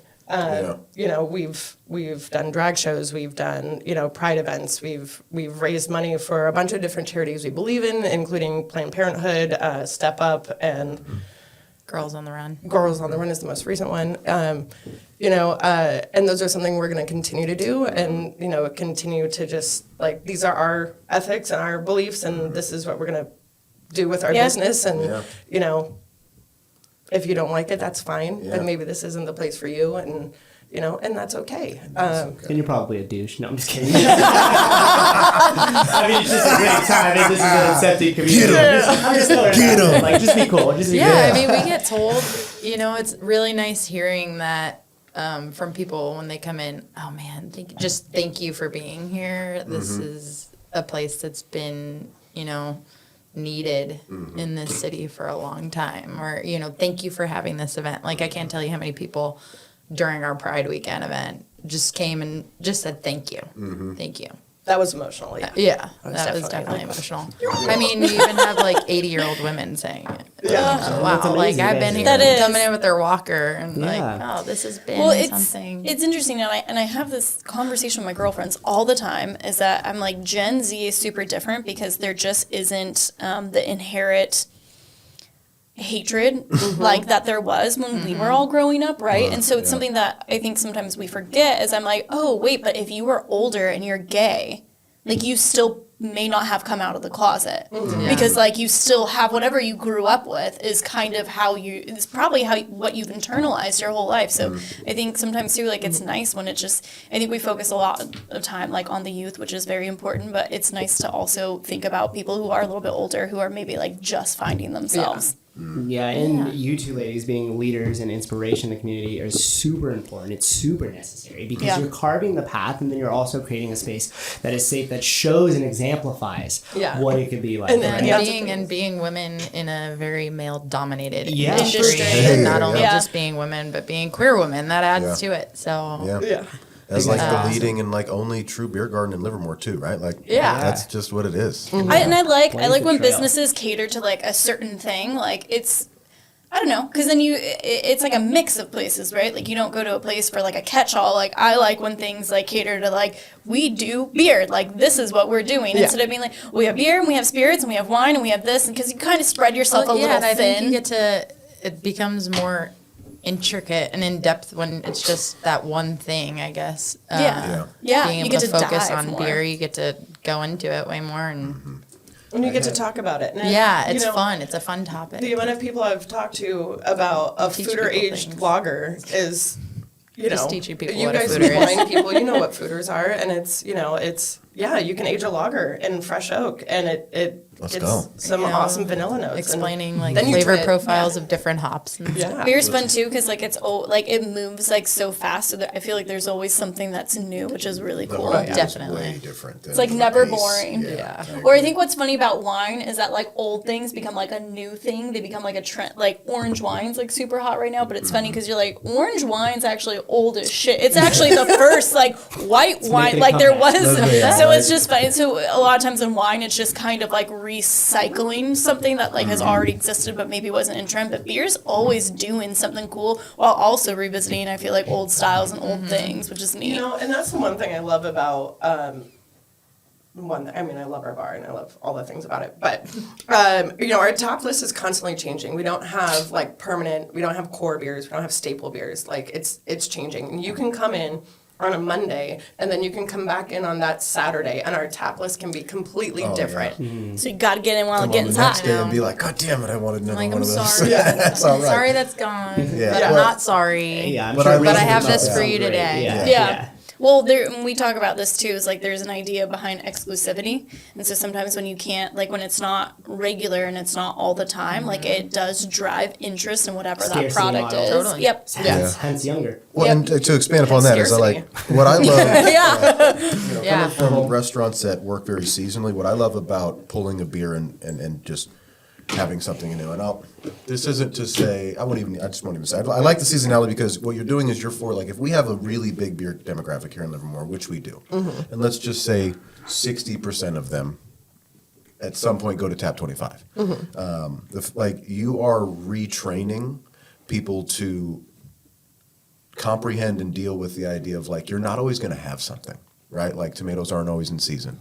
We've done drag shows, we've done, pride events, we've raised money for a bunch of different charities we believe in, including Planned Parenthood, Step Up, and Girls on the Run. Girls on the Run is the most recent one. And those are something we're going to continue to do, and continue to just like, these are our ethics and our beliefs, and this is what we're going to do with our business. And if you don't like it, that's fine. Then maybe this isn't the place for you, and and that's okay. And you're probably a douche. No, I'm just kidding. I mean, it's just a great time. This is an accepting community. Get him. Like, just be cool. Just be Yeah, cool. I mean, we get told, it's really nice hearing that from people when they come in. Oh man, thank you for being here. This is a place that's been, needed in this city for a long time. Or, thank you for having this event. Like, I can't tell you how many people during our Pride Weekend event just came and just said thank you. Thank you. That was emotional. Yeah. Yeah, that was definitely emotional. I mean, you even have like 80-year-old women saying it. Yeah. Wow, That's like amazing I've to been hear. here, That is. coming in with their walker, and Yeah. like, oh, this has been Well, something. it's interesting, and I have this conversation with my girlfriends all the time. Is that I'm like, Gen Z is super different because there just isn't the inherent hatred like that there was when we were all growing up, right? And so it's something that I think sometimes we forget. Is I'm like, oh wait, but if you were older and you're gay, like you still may not have come out of the closet because like you still have whatever you grew up with is kind of it's probably what you've internalized your whole life. So I think sometimes too, like it's nice when it's just, I think we focus a lot of time like on the youth, which is very important, but it's nice to also think about people who are a little bit older who are maybe like just finding themselves. Yeah, and you two ladies being leaders and inspiration in the community are super important. It's super necessary because you're carving the path, and then you're also creating a space that is safe, that shows and exemplifies what it could be like. And being women in a very male-dominated Industry. industry, not only Yeah. just being women, but being queer women, that adds to it. So Yeah. As like the leading and like only true beer garden in Livermore too, right? Like that's just what it is. I like Blaze when the trail. businesses cater to like a certain thing. Like it's, I don't know, because then it's like a mix of places, right? Like you don't go to a place for like a catch-all. Like I like when things like cater to like, we do beer. Like this is what we're doing. Instead of being like, we have beer and we have spirits and we have wine and we have this, and because you kind of spread yourself a little and I think thin. it becomes more intricate and in depth when it's just that one thing, I guess. Yeah. Being You able get to to focus dive on more. beer, you get to go into it way more, and And you get to talk about it. And it's fun. It's a fun topic. The amount of people I've talked to about a Teach fooder people aged things. lager is, Just teaching people you what a guys fooder is. blind people, you know what fooders are, and it's you can age a lager in fresh oak, and it Let's gets go. some awesome vanilla notes. Explaining and like then you flavor try it, profiles of different hops. And stuff. Yeah. Beer's fun too because like it moves like so fast. So that I feel like there's always something that's new, which is really The cool. wine is Definitely. way different. It's like never boring. Yeah. Or I think what's funny about wine is that like old things become like a new thing. They become like a trend. Like orange wine's like super hot right now, but it's funny because you're like, orange wine's actually old as shit. It's actually the first like white wine. making a Like there was. comeback. So it's just funny. So a lot of times in wine, it's just kind of like recycling something that like has already existed but maybe wasn't in trend. But beer's always doing something cool while also revisiting, I feel like, old styles and old things, which is neat. And that's the one thing I love about I love our bar and I love all the things about it. But our top list is constantly changing. We don't have like permanent. We don't have core beers. We don't have staple beers. Like it's changing. And you can come in on a Monday, and then you can come back in on that Saturday, and our tap list can be completely different. So you got to get in while Come it on the get's next hot. day and be like, God damn it, I wanted another Like, one I'm of those. sorry. That's all right. Sorry that's gone. Yeah. But I'm not sorry. Yeah, I'm But sure I we really But I have love this that. for you Great. today. Yeah. Well, when we talk about this too, is like there's an idea behind exclusivity, and so sometimes when you can't, like when it's not regular and it's not all the time, like it does drive interest in whatever Scarcity that product model. is. Totally. Yep. Hence younger. Well, Yep. and to expand upon that is I like what I love. Yeah. Yeah. From restaurants that work very seasonally, what I love about pulling a beer and just having something new. And this isn't to say, I just won't even say, I like the seasonality because what you're doing is like, if we have a really big beer demographic here in Livermore, which we do, and let's just say 60% of them at some point go to Tap 25. You are retraining people to comprehend and deal with the idea of like, you're not always going to have something. right? Like tomatoes aren't always in season,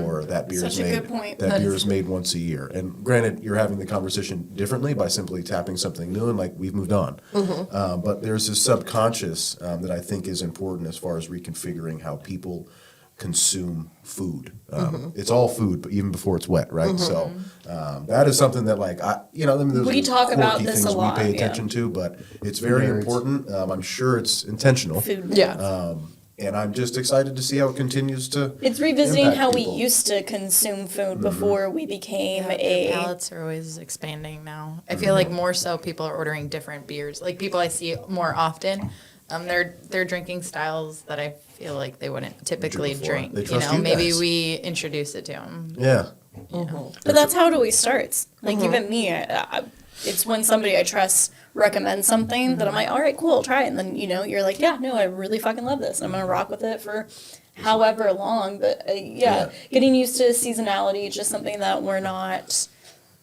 or that beer Such is a made. good point. That beer is made once a year. And granted, you're having the conversation differently by simply tapping something new, and like we've moved on. But there's this subconscious that I think is important as far as reconfiguring how people consume food. It's all food, but even before it's wet, right? So that is something that, like, those We are talk about quirky this a things lot, we pay yeah. attention to, but it's very important. I'm sure it's intentional. Food. Yeah. And I'm just excited to see how it continues to. It's revisiting impact how people. we used to consume food before we became Their a. palates are always expanding now. I feel like more so people are ordering different beers. Like people I see more often, they're drinking styles that I feel like they wouldn't typically before. drink. They trust you maybe guys. we introduce it to them. Yeah. But that's how it always starts. Like even me, it's when somebody I trust recommends something that I'm like, all right, cool, I'll try it. And then you're like, yeah, no, I really fucking love this. I'm gonna rock with it for however long. But getting used to seasonality is just something that we're not.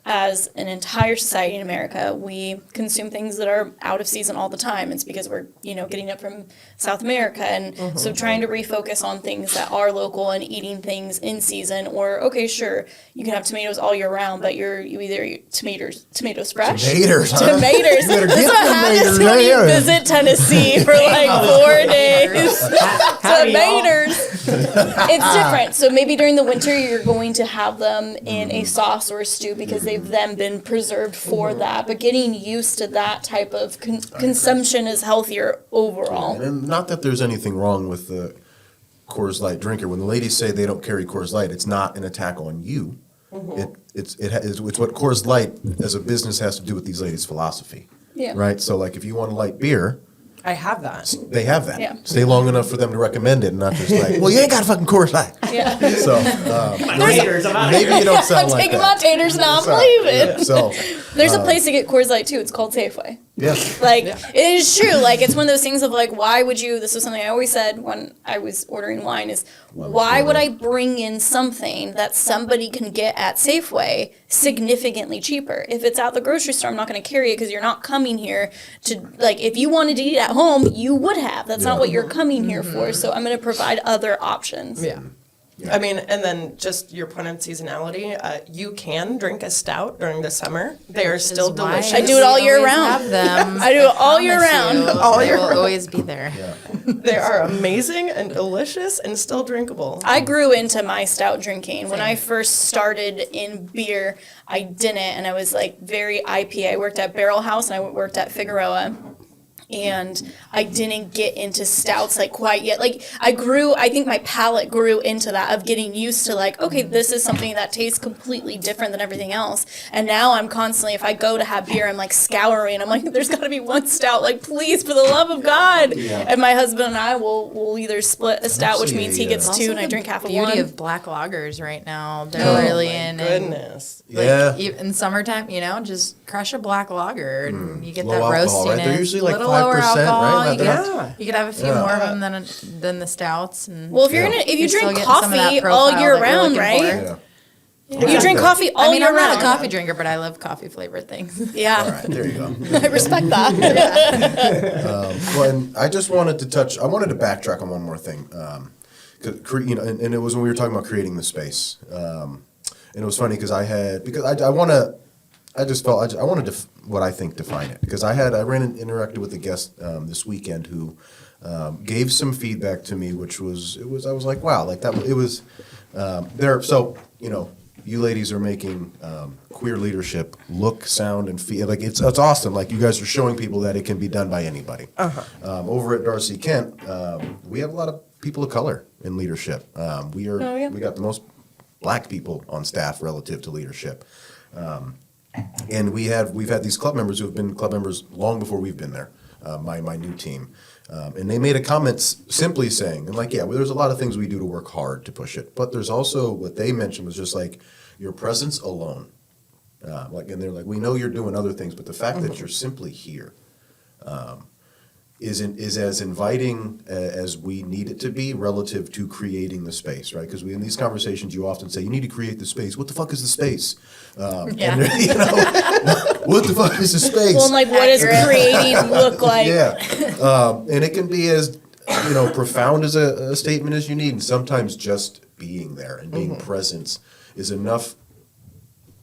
As an entire society in America, we consume things that are out of season all the time. It's because we're, getting it from South America. And so trying to refocus on things that are local and eating things in season. Or, okay, sure, you can have tomatoes all year round, but you either eat tomatoes fresh. Tomatoes, huh? Tomatoes. You better That's get what them happens tomatoes, when you yeah. visit Tennessee for like 4 days. Howdy, y'all. Tomatoes. It's different. So maybe during the winter you're going to have them in a sauce or a stew because they've then been preserved for that. But getting used to that type of consumption is healthier overall. And not that there's anything wrong with the Coors Light drinker. When the ladies say they don't carry Coors Light, it's not an attack on you. It's what Coors Light as a business has to do with these ladies' philosophy. Yeah. Right? So like if you want a light beer, I have that. they have that. Yeah. Stay long enough for them to recommend it and not just like, well, you ain't got a fucking Coors Light. Yeah. So My taters, I'm out. maybe you don't I'm sound like taking that. my taters now. I'm Sorry. leaving. So There's a place to get Coors Light too. It's called Safeway. yeah. Like, it is true. Like, it's one of those things of like, why would you, this is something I always said when I was ordering wine is, why would I bring in something that somebody can get at Safeway significantly cheaper? If it's at the grocery store, I'm not going to carry it because you're not coming here to, like, if you wanted to eat at home, you would have. That's not what you're coming here for. So I'm going to provide other options. Yeah. I mean, and then just your point of seasonality, you can drink a stout during the summer. They are still delicious. I do it all year Always round. Have them. I do it all year round. All year They will round. always be there. They are amazing and delicious and still drinkable. I grew into my stout drinking. When I first started in beer, I didn't, and I was like very IPA. I worked at Barrel House and I worked at Figueroa. And I didn't get into stouts like quite yet. Like I think my palate grew into that of getting used to like, okay, this is something that tastes completely different than everything else. And now I'm constantly, if I go to have beer, I'm like scouring. I'm like, there's got to be one stout, like please, for the love of God. Yeah. And my husband and I will either split a stout, which Actually, means he gets Also two and I the drink half of beauty one. of black lagers right now. They're really in. Goodness. Like, Yeah. in summertime, just crush a black lager and you get Low that alcohol, roastiness. right? They're usually like little lower 5%, right? alcohol. Not You, that could, much. you could have a few Yeah. more of them than the stouts. And Well, if Yeah. if you you're still drink getting some of that coffee profile all year that you're round, looking right? for. Yeah. You drink coffee all I mean, year I'm round. not a coffee drinker, but I love coffee flavored things. Yeah, All right, there you go. I respect that. Well, and I just wanted to backtrack on one more thing. 'Cause, and it was when we were talking about creating the space. And it was funny because I wanted to what I think define it because I interacted with a guest this weekend who gave some feedback to me, which was I was like, wow, like that it was there. So you ladies are making queer leadership look, sound, and feel like it's awesome. Like you guys are showing people that it can be done by anybody. Over at Darcy Kent, we have a lot of people of color in leadership. We got the most black people on staff relative to leadership. And we've had these club members who have been club members long before we've been there, my new team. And they made a comment simply saying, and like, there's a lot of things we do to work hard to push it, but there's also what they mentioned was just like your presence alone. And they're like, we know you're doing other things, but the fact that you're simply here is as inviting as we need it to be relative to creating the space, right? Because in these conversations, you often say, you need to create the space. What the fuck is the space? Yeah. And, what the fuck is the space? Well, and like, what does creating look like? Yeah. And it can be as profound as a statement as you need. And sometimes just being there and being present is enough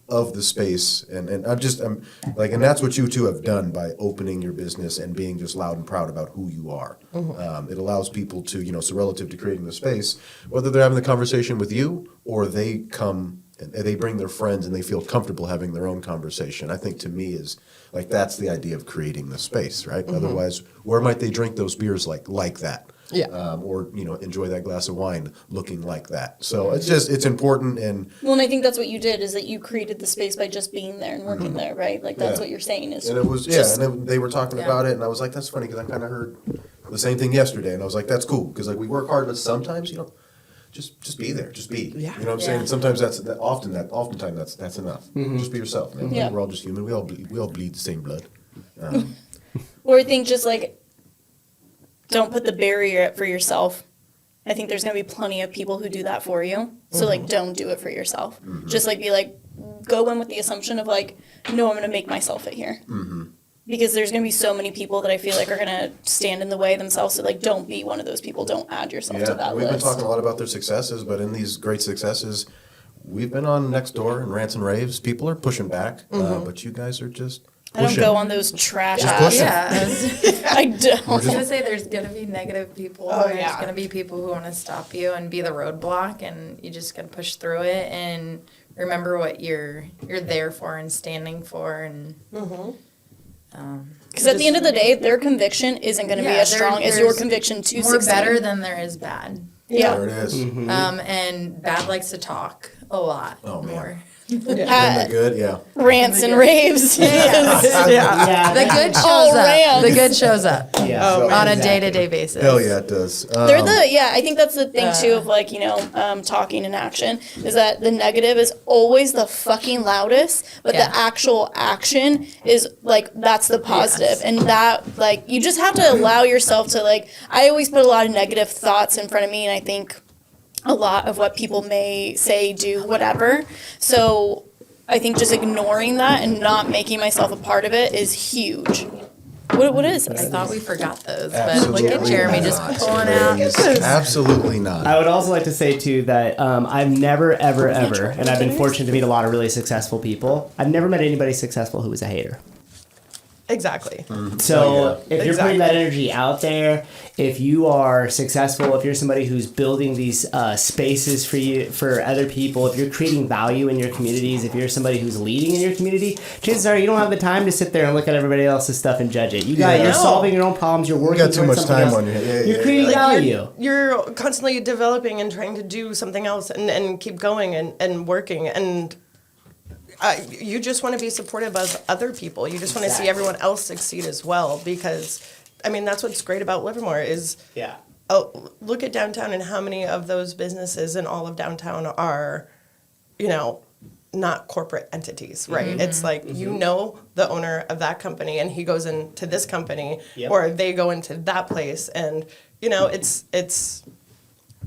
of the space. And I'm like, and that's what you two have done by opening your business and being just loud and proud about who you are. It allows people to, so relative to creating the space, whether they're having the conversation with you or they come and they bring their friends and they feel comfortable having their own conversation. I think to me is like, that's the idea of creating the space, right? Otherwise, where might they drink those beers like that? Yeah. Or, enjoy that glass of wine looking like that. So it's important. And Well, and I think that's what you did, is that you created the space by just being there and working there, right? Like, that's what you're saying is. And it was, just- and then they were talking about it, and I was like, that's funny, because I kind of heard the same thing yesterday, and I was like, that's cool, because like we work hard, but sometimes, just be there, just be. Yeah. You know what I'm saying? And sometimes oftentimes that's enough. Just be yourself, man. Yeah. We're all just human. We all bleed the same blood. Or I think just like, don't put the barrier up for yourself. I think there's going to be plenty of people who do that for you. So like, don't do it for yourself. Just like, be like, go in with the assumption of like, no, I'm going to make myself fit here. Because there's going to be so many people that I feel like are going to stand in the way themselves. So like, don't be one of those people. Don't add yourself to that we've list. been talking a lot about their successes, but in these great successes, we've been on Nextdoor and rants and raves. People are pushing back, but you guys are just I don't pushing. go on those trash Just apps. pushing. Yeah. I don't. I was gonna say there's gonna be negative people. Oh, There's yeah. gonna be people who want to stop you and be the roadblock, and you just gotta push through it and remember what you're there for and standing for, and Because at the end of the day, their conviction isn't going to be as strong as your there's conviction to more succeed. better than there is bad. Yeah. There it is. And bad likes to talk a lot Oh, man. more. Isn't that good? Yeah. Rants and raves. Yeah. The good All shows up. rants. The good shows up Yeah. on a Exactly. day-to-day basis. Hell yeah, it does. They're I think that's the thing too of like, talking in action, is that the negative is always the fucking loudest, but Yeah. the actual action is like, that's the positive. Yes. And that, like, you just have to allow yourself to, like, I always put a lot of negative thoughts in front of me, and I think a lot of what people may say, do, whatever. So I think just ignoring that and not making myself a part of it is huge. What is I this? thought we forgot those, but look at Absolutely Jeremy just not. pulling out. Absolutely not. I would also like to say too that I've never, ever, and I've been fortunate to meet a lot of really successful people. I've never met anybody successful who was a hater. Exactly. So if you're putting that Exactly. energy out there, if you are successful, if you're somebody who's building these spaces for other people, if you're creating value in your communities, if you're somebody who's leading in your community, chances are you don't have the time to sit there and look at everybody else's stuff and judge it. You're No. solving your own problems. You're working got too towards much something time else. on your hands. You're creating Like, value. You're constantly developing and trying to do something else and keep going and working. And you just want to be supportive of other people. You just want to see Exactly. everyone else succeed as well. Because, I mean, that's what's great about Livermore is, Yeah. oh, look at downtown and how many of those businesses in all of downtown are, not corporate entities, right? It's like, the owner of that company and he goes into this company Yep. or they go into that place and,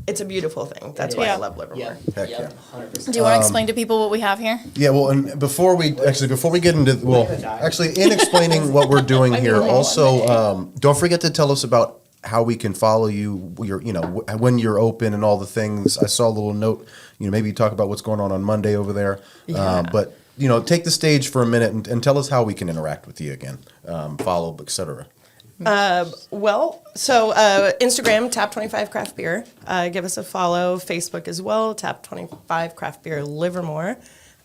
it's a beautiful thing. That's why I love Livermore. Heck yeah. 100%. Do you want to explain to people what we have here? Yeah, well, and before we get into, in explaining what we're doing here, also, don't forget to tell us about how we can follow you, when you're open and all the things. I saw a little note, maybe talk about what's going on Monday over there. Yeah. But, take the stage for a minute and tell us how we can interact with you again, follow, etc. Instagram, Tap25 Craft Beer. Give us a follow. Facebook as well, Tap25 Craft Beer Livermore.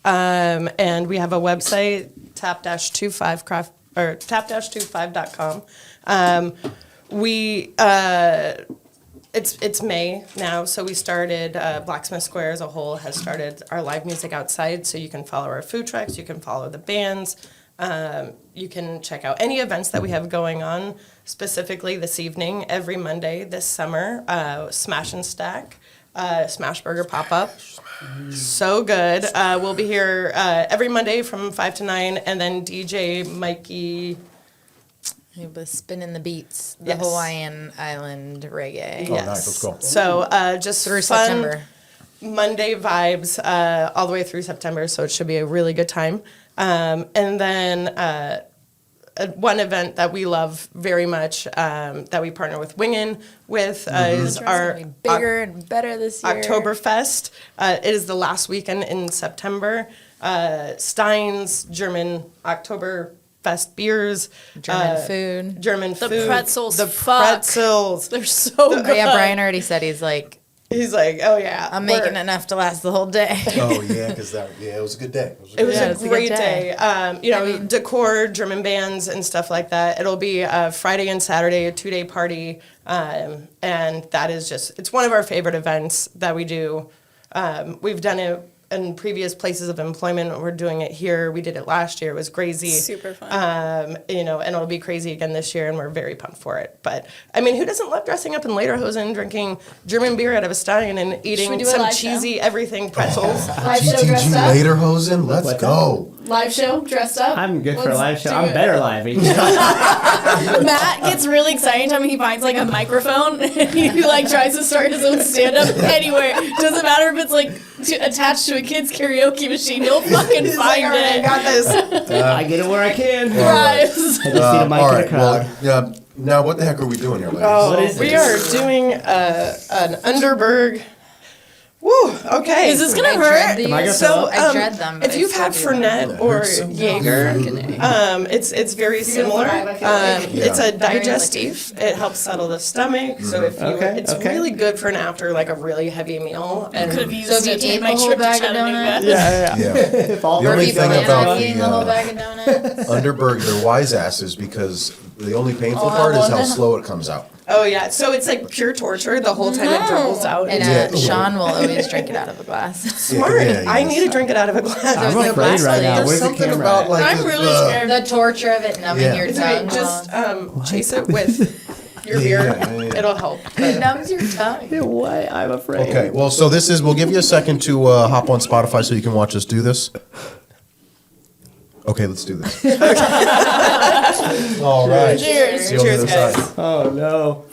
And we have a website, tap-25craft.com. It's May now, so we started, Blacksmith Square as a whole has started our live music outside, so you can follow our food trucks, you can follow the bands. You can check out any events that we have going on, specifically this evening, every Monday this summer, Smash and Stack, Smash Burger Pop-Up. So good. We'll be here every Monday from 5 to 9, and then DJ Mikey. He was spinning the beats, the Yes. Hawaiian island reggae. Oh, nice. Let's go. So just Through fun September. Monday vibes all the way through September, so it should be a really good time. And then one event that we love very much that we partner with Wingen with is our bigger and better this year. Oktoberfest. It is the last weekend in September. Stein's German Oktoberfest beers. German food. The pretzels, The fuck. pretzels. They're so good. Yeah, Brian already said he's like, oh yeah. I'm making enough to last the whole day. Oh yeah, because it was a good day. It was it's a a great good day. day. Decor, German bands, and stuff like that. It'll be Friday and Saturday, a 2-day party. And that is it's one of our favorite events that we do. We've done it in previous places of employment. We're doing it here. We did it last year. It was crazy. Super fun. And it'll be crazy again this year, and we're very pumped for it. But, I mean, who doesn't love dressing up in lederhosen, drinking German beer out of a Stein, and we eating do a some live cheesy everything pretzels? Live show dressed GTG up. Lederhosen, let's go. Live show dressed up. I'm good for a Let's live show. do I'm it. better live. Matt gets really excited anytime he finds like a microphone and he like tries to start his own stand up anywhere. Doesn't matter if it's like attached to a kid's karaoke machine. He'll fucking He's like, find all right, I it. got this. I get it where I can. Thrives. I just need a mic All in a right, crowd. well, now what the heck are we doing here, ladies? What is We this? are doing an Underberg. Woo, okay. Is this gonna I dread hurt? these. Am I gonna So, I dread them. But if I you've still had do Fernet or hurts so Jaeger, it's very similar. It's a digestive. It helps settle the stomach. So if you, Okay, it's okay. really good for after like a really heavy meal. And Could have used So if to you take ate my the whole trip to bag of Chattanooga. donuts? Yeah. If all The only If you thing plan about on eating the whole the bag of donuts. Underberg, they're wise asses because the only painful Oh, I part is love how that. slow it comes out. oh yeah, so it's like pure torture the whole time it dribbles out. And Yeah. Sean will always drink it out of a glass. Smart. Yeah, I yes. need to drink it out of a glass. I'm There's afraid right now. There's Where's the something camera about at? like I'm really scared. The torture of it numbing Yeah. your It's tongue. okay, just chase it with your beer. yeah. It'll help. It numbs your tongue. Why? I'm afraid. Okay, well, so we'll give you a second to hop on Spotify so you can watch us do this. Okay, let's do this. All right. Cheers. See you on the Cheers, other guys. side. Oh no.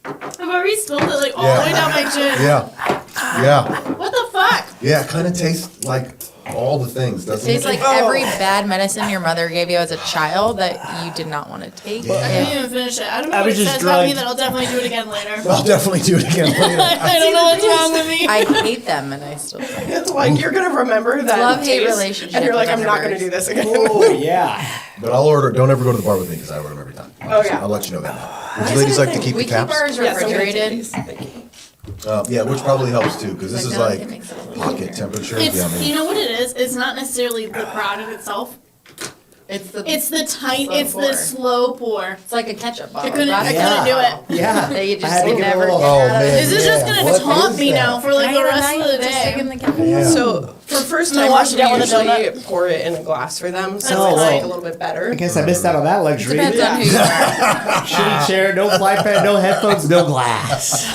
I've already spilled it like all Yeah. the way down my chin. Yeah. What the fuck? Yeah, it kind of tastes like all the things, doesn't Tastes it? like every bad medicine your mother gave you as a child that you did not want to take. I Yeah. didn't even finish it. I don't know I what was it just says about me drugged. that I'll definitely do it again later. I'll definitely do it again later. I don't know what's wrong with me. I hate them and I still drink. It's like you're gonna remember that Love-hate taste, relationship and you're like, with I'm not gonna Underbergs. do this again. Oh yeah. But I'll order. Don't ever go to the bar with me because I order them every time. Oh, yeah. I'll let you know that. Would you ladies like to keep We the keep caps? ours Yes, I'm gonna take refrigerated. these. Thank you. Yeah, which probably helps too because this is no, like it makes it a little pocket easier. temperature. It's, Yeah, I mean, you know what it is? It's not necessarily the product itself. It's the It's the tight. Slow It's pour. the slow pour. It's like a ketchup bottle. I couldn't Right? do it. Yeah. That you I just had to give it a never little- get Oh, out of. man. This is just Yeah, gonna what taunt is me that? now for like the rest of the Just stick in day. the ketchup. Yeah. So for first No, time, wash it down with a usually pour it in a glass for them, so Oh, it's like well. a little bit better. I guess I missed out on that luxury. Depends on who you are. Shitty chair, no fly pad, no headphones, no glass.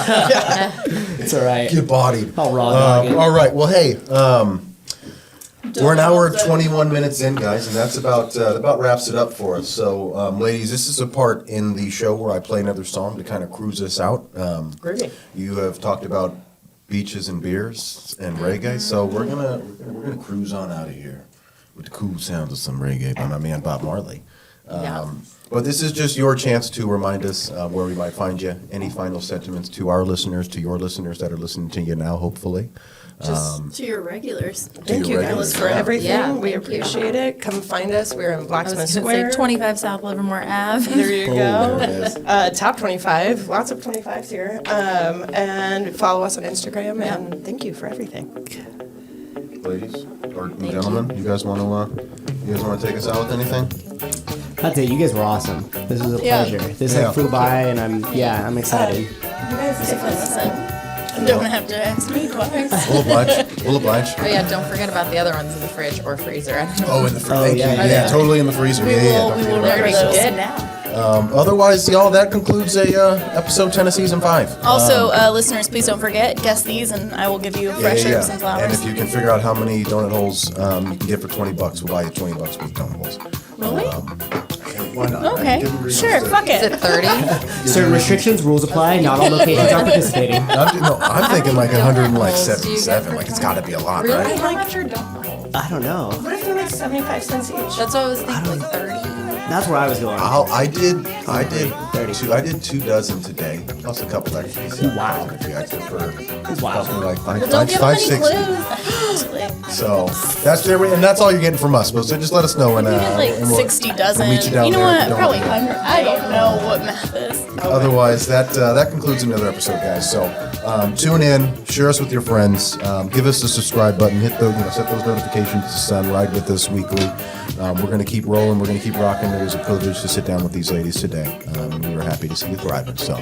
It's all right. get bodied. I'll raw dog it. All right. Well, hey, we're an hour 21 minutes in, guys, and that's about wraps it up for us. So, ladies, this is a part in the show where I play another song to kind of cruise us out. Great. You have talked about beaches and beers and reggae, so we're gonna cruise on out of here with the cool sounds of some reggae by my man Bob Marley. Yeah. But this is just your chance to remind us where we might find you. Any final sentiments to our listeners, to your listeners that are listening to you now, hopefully. To your regulars. Thank you regulars, guys for yeah. everything. Yeah, we thank you. appreciate it. Come find us. We're in I Blacksmith was going to Square. say 25 South Livermore Ave. There you There it go. is. Top 25. Lots of 25s here. And follow us on Instagram. And thank you for everything. Ladies or gentlemen, you guys want to take us out with anything? I'll tell you, you guys were awesome. This was a Yeah. pleasure. This Yeah. like flew by, and I'm excited. If I listen, don't have to ask me twice. We'll oblige. We'll oblige. Oh yeah, don't forget about the other ones in the fridge or freezer. I don't know. Oh, in the freezer. Oh, Thank yeah, you. yeah. Yeah, totally in the freezer. Yeah, yeah. Don't we forget will about They're that. gonna be those. good now. Otherwise, y'all, that concludes episode 10 of season 5. Also, listeners, please don't forget, guess these, and I will give you fresh herbs and And flowers. if you can figure out how many donut holes you can get for $20, we'll buy you $20 worth of donut holes. Really? Why not? Okay, sure, fuck Is it. it 30? Certain restrictions, rules apply. Not all locations are participating. I'm thinking like 177. Like it's got to be a lot, Really? right? How much are donuts? I don't know. What if they're like 75 cents each? That's what I was thinking, like 30. That's where I was going. I did 30. I did 2 dozen today, plus a couple extras. Wow. Wow. Like Don't give them any 560. clues. So that's there, and that's all you're getting from us. So just let us know, and We get like and we'll 60 dozen. meet you down know there if what? you don't Probably know. 100. I don't know what math is. Otherwise, that concludes another episode, guys. So tune in, share us with your friends, give us the subscribe button, hit those, set those notifications to send, ride with us weekly. We're going to keep rolling. We're going to keep rocking. It was a privilege to sit down with these ladies today, and we were happy to see you thriving. So,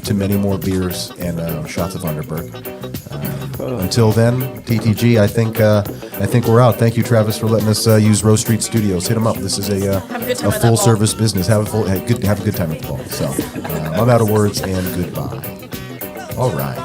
to many more beers and shots of Underberg. Until then, TTG. I think we're out. Thank you, Travis, for letting us use Rose Street Studios. Hit them up. This is Have a good time a with that full ball. service business. Have a good time with the ball. So, I'm out of words and goodbye. All right.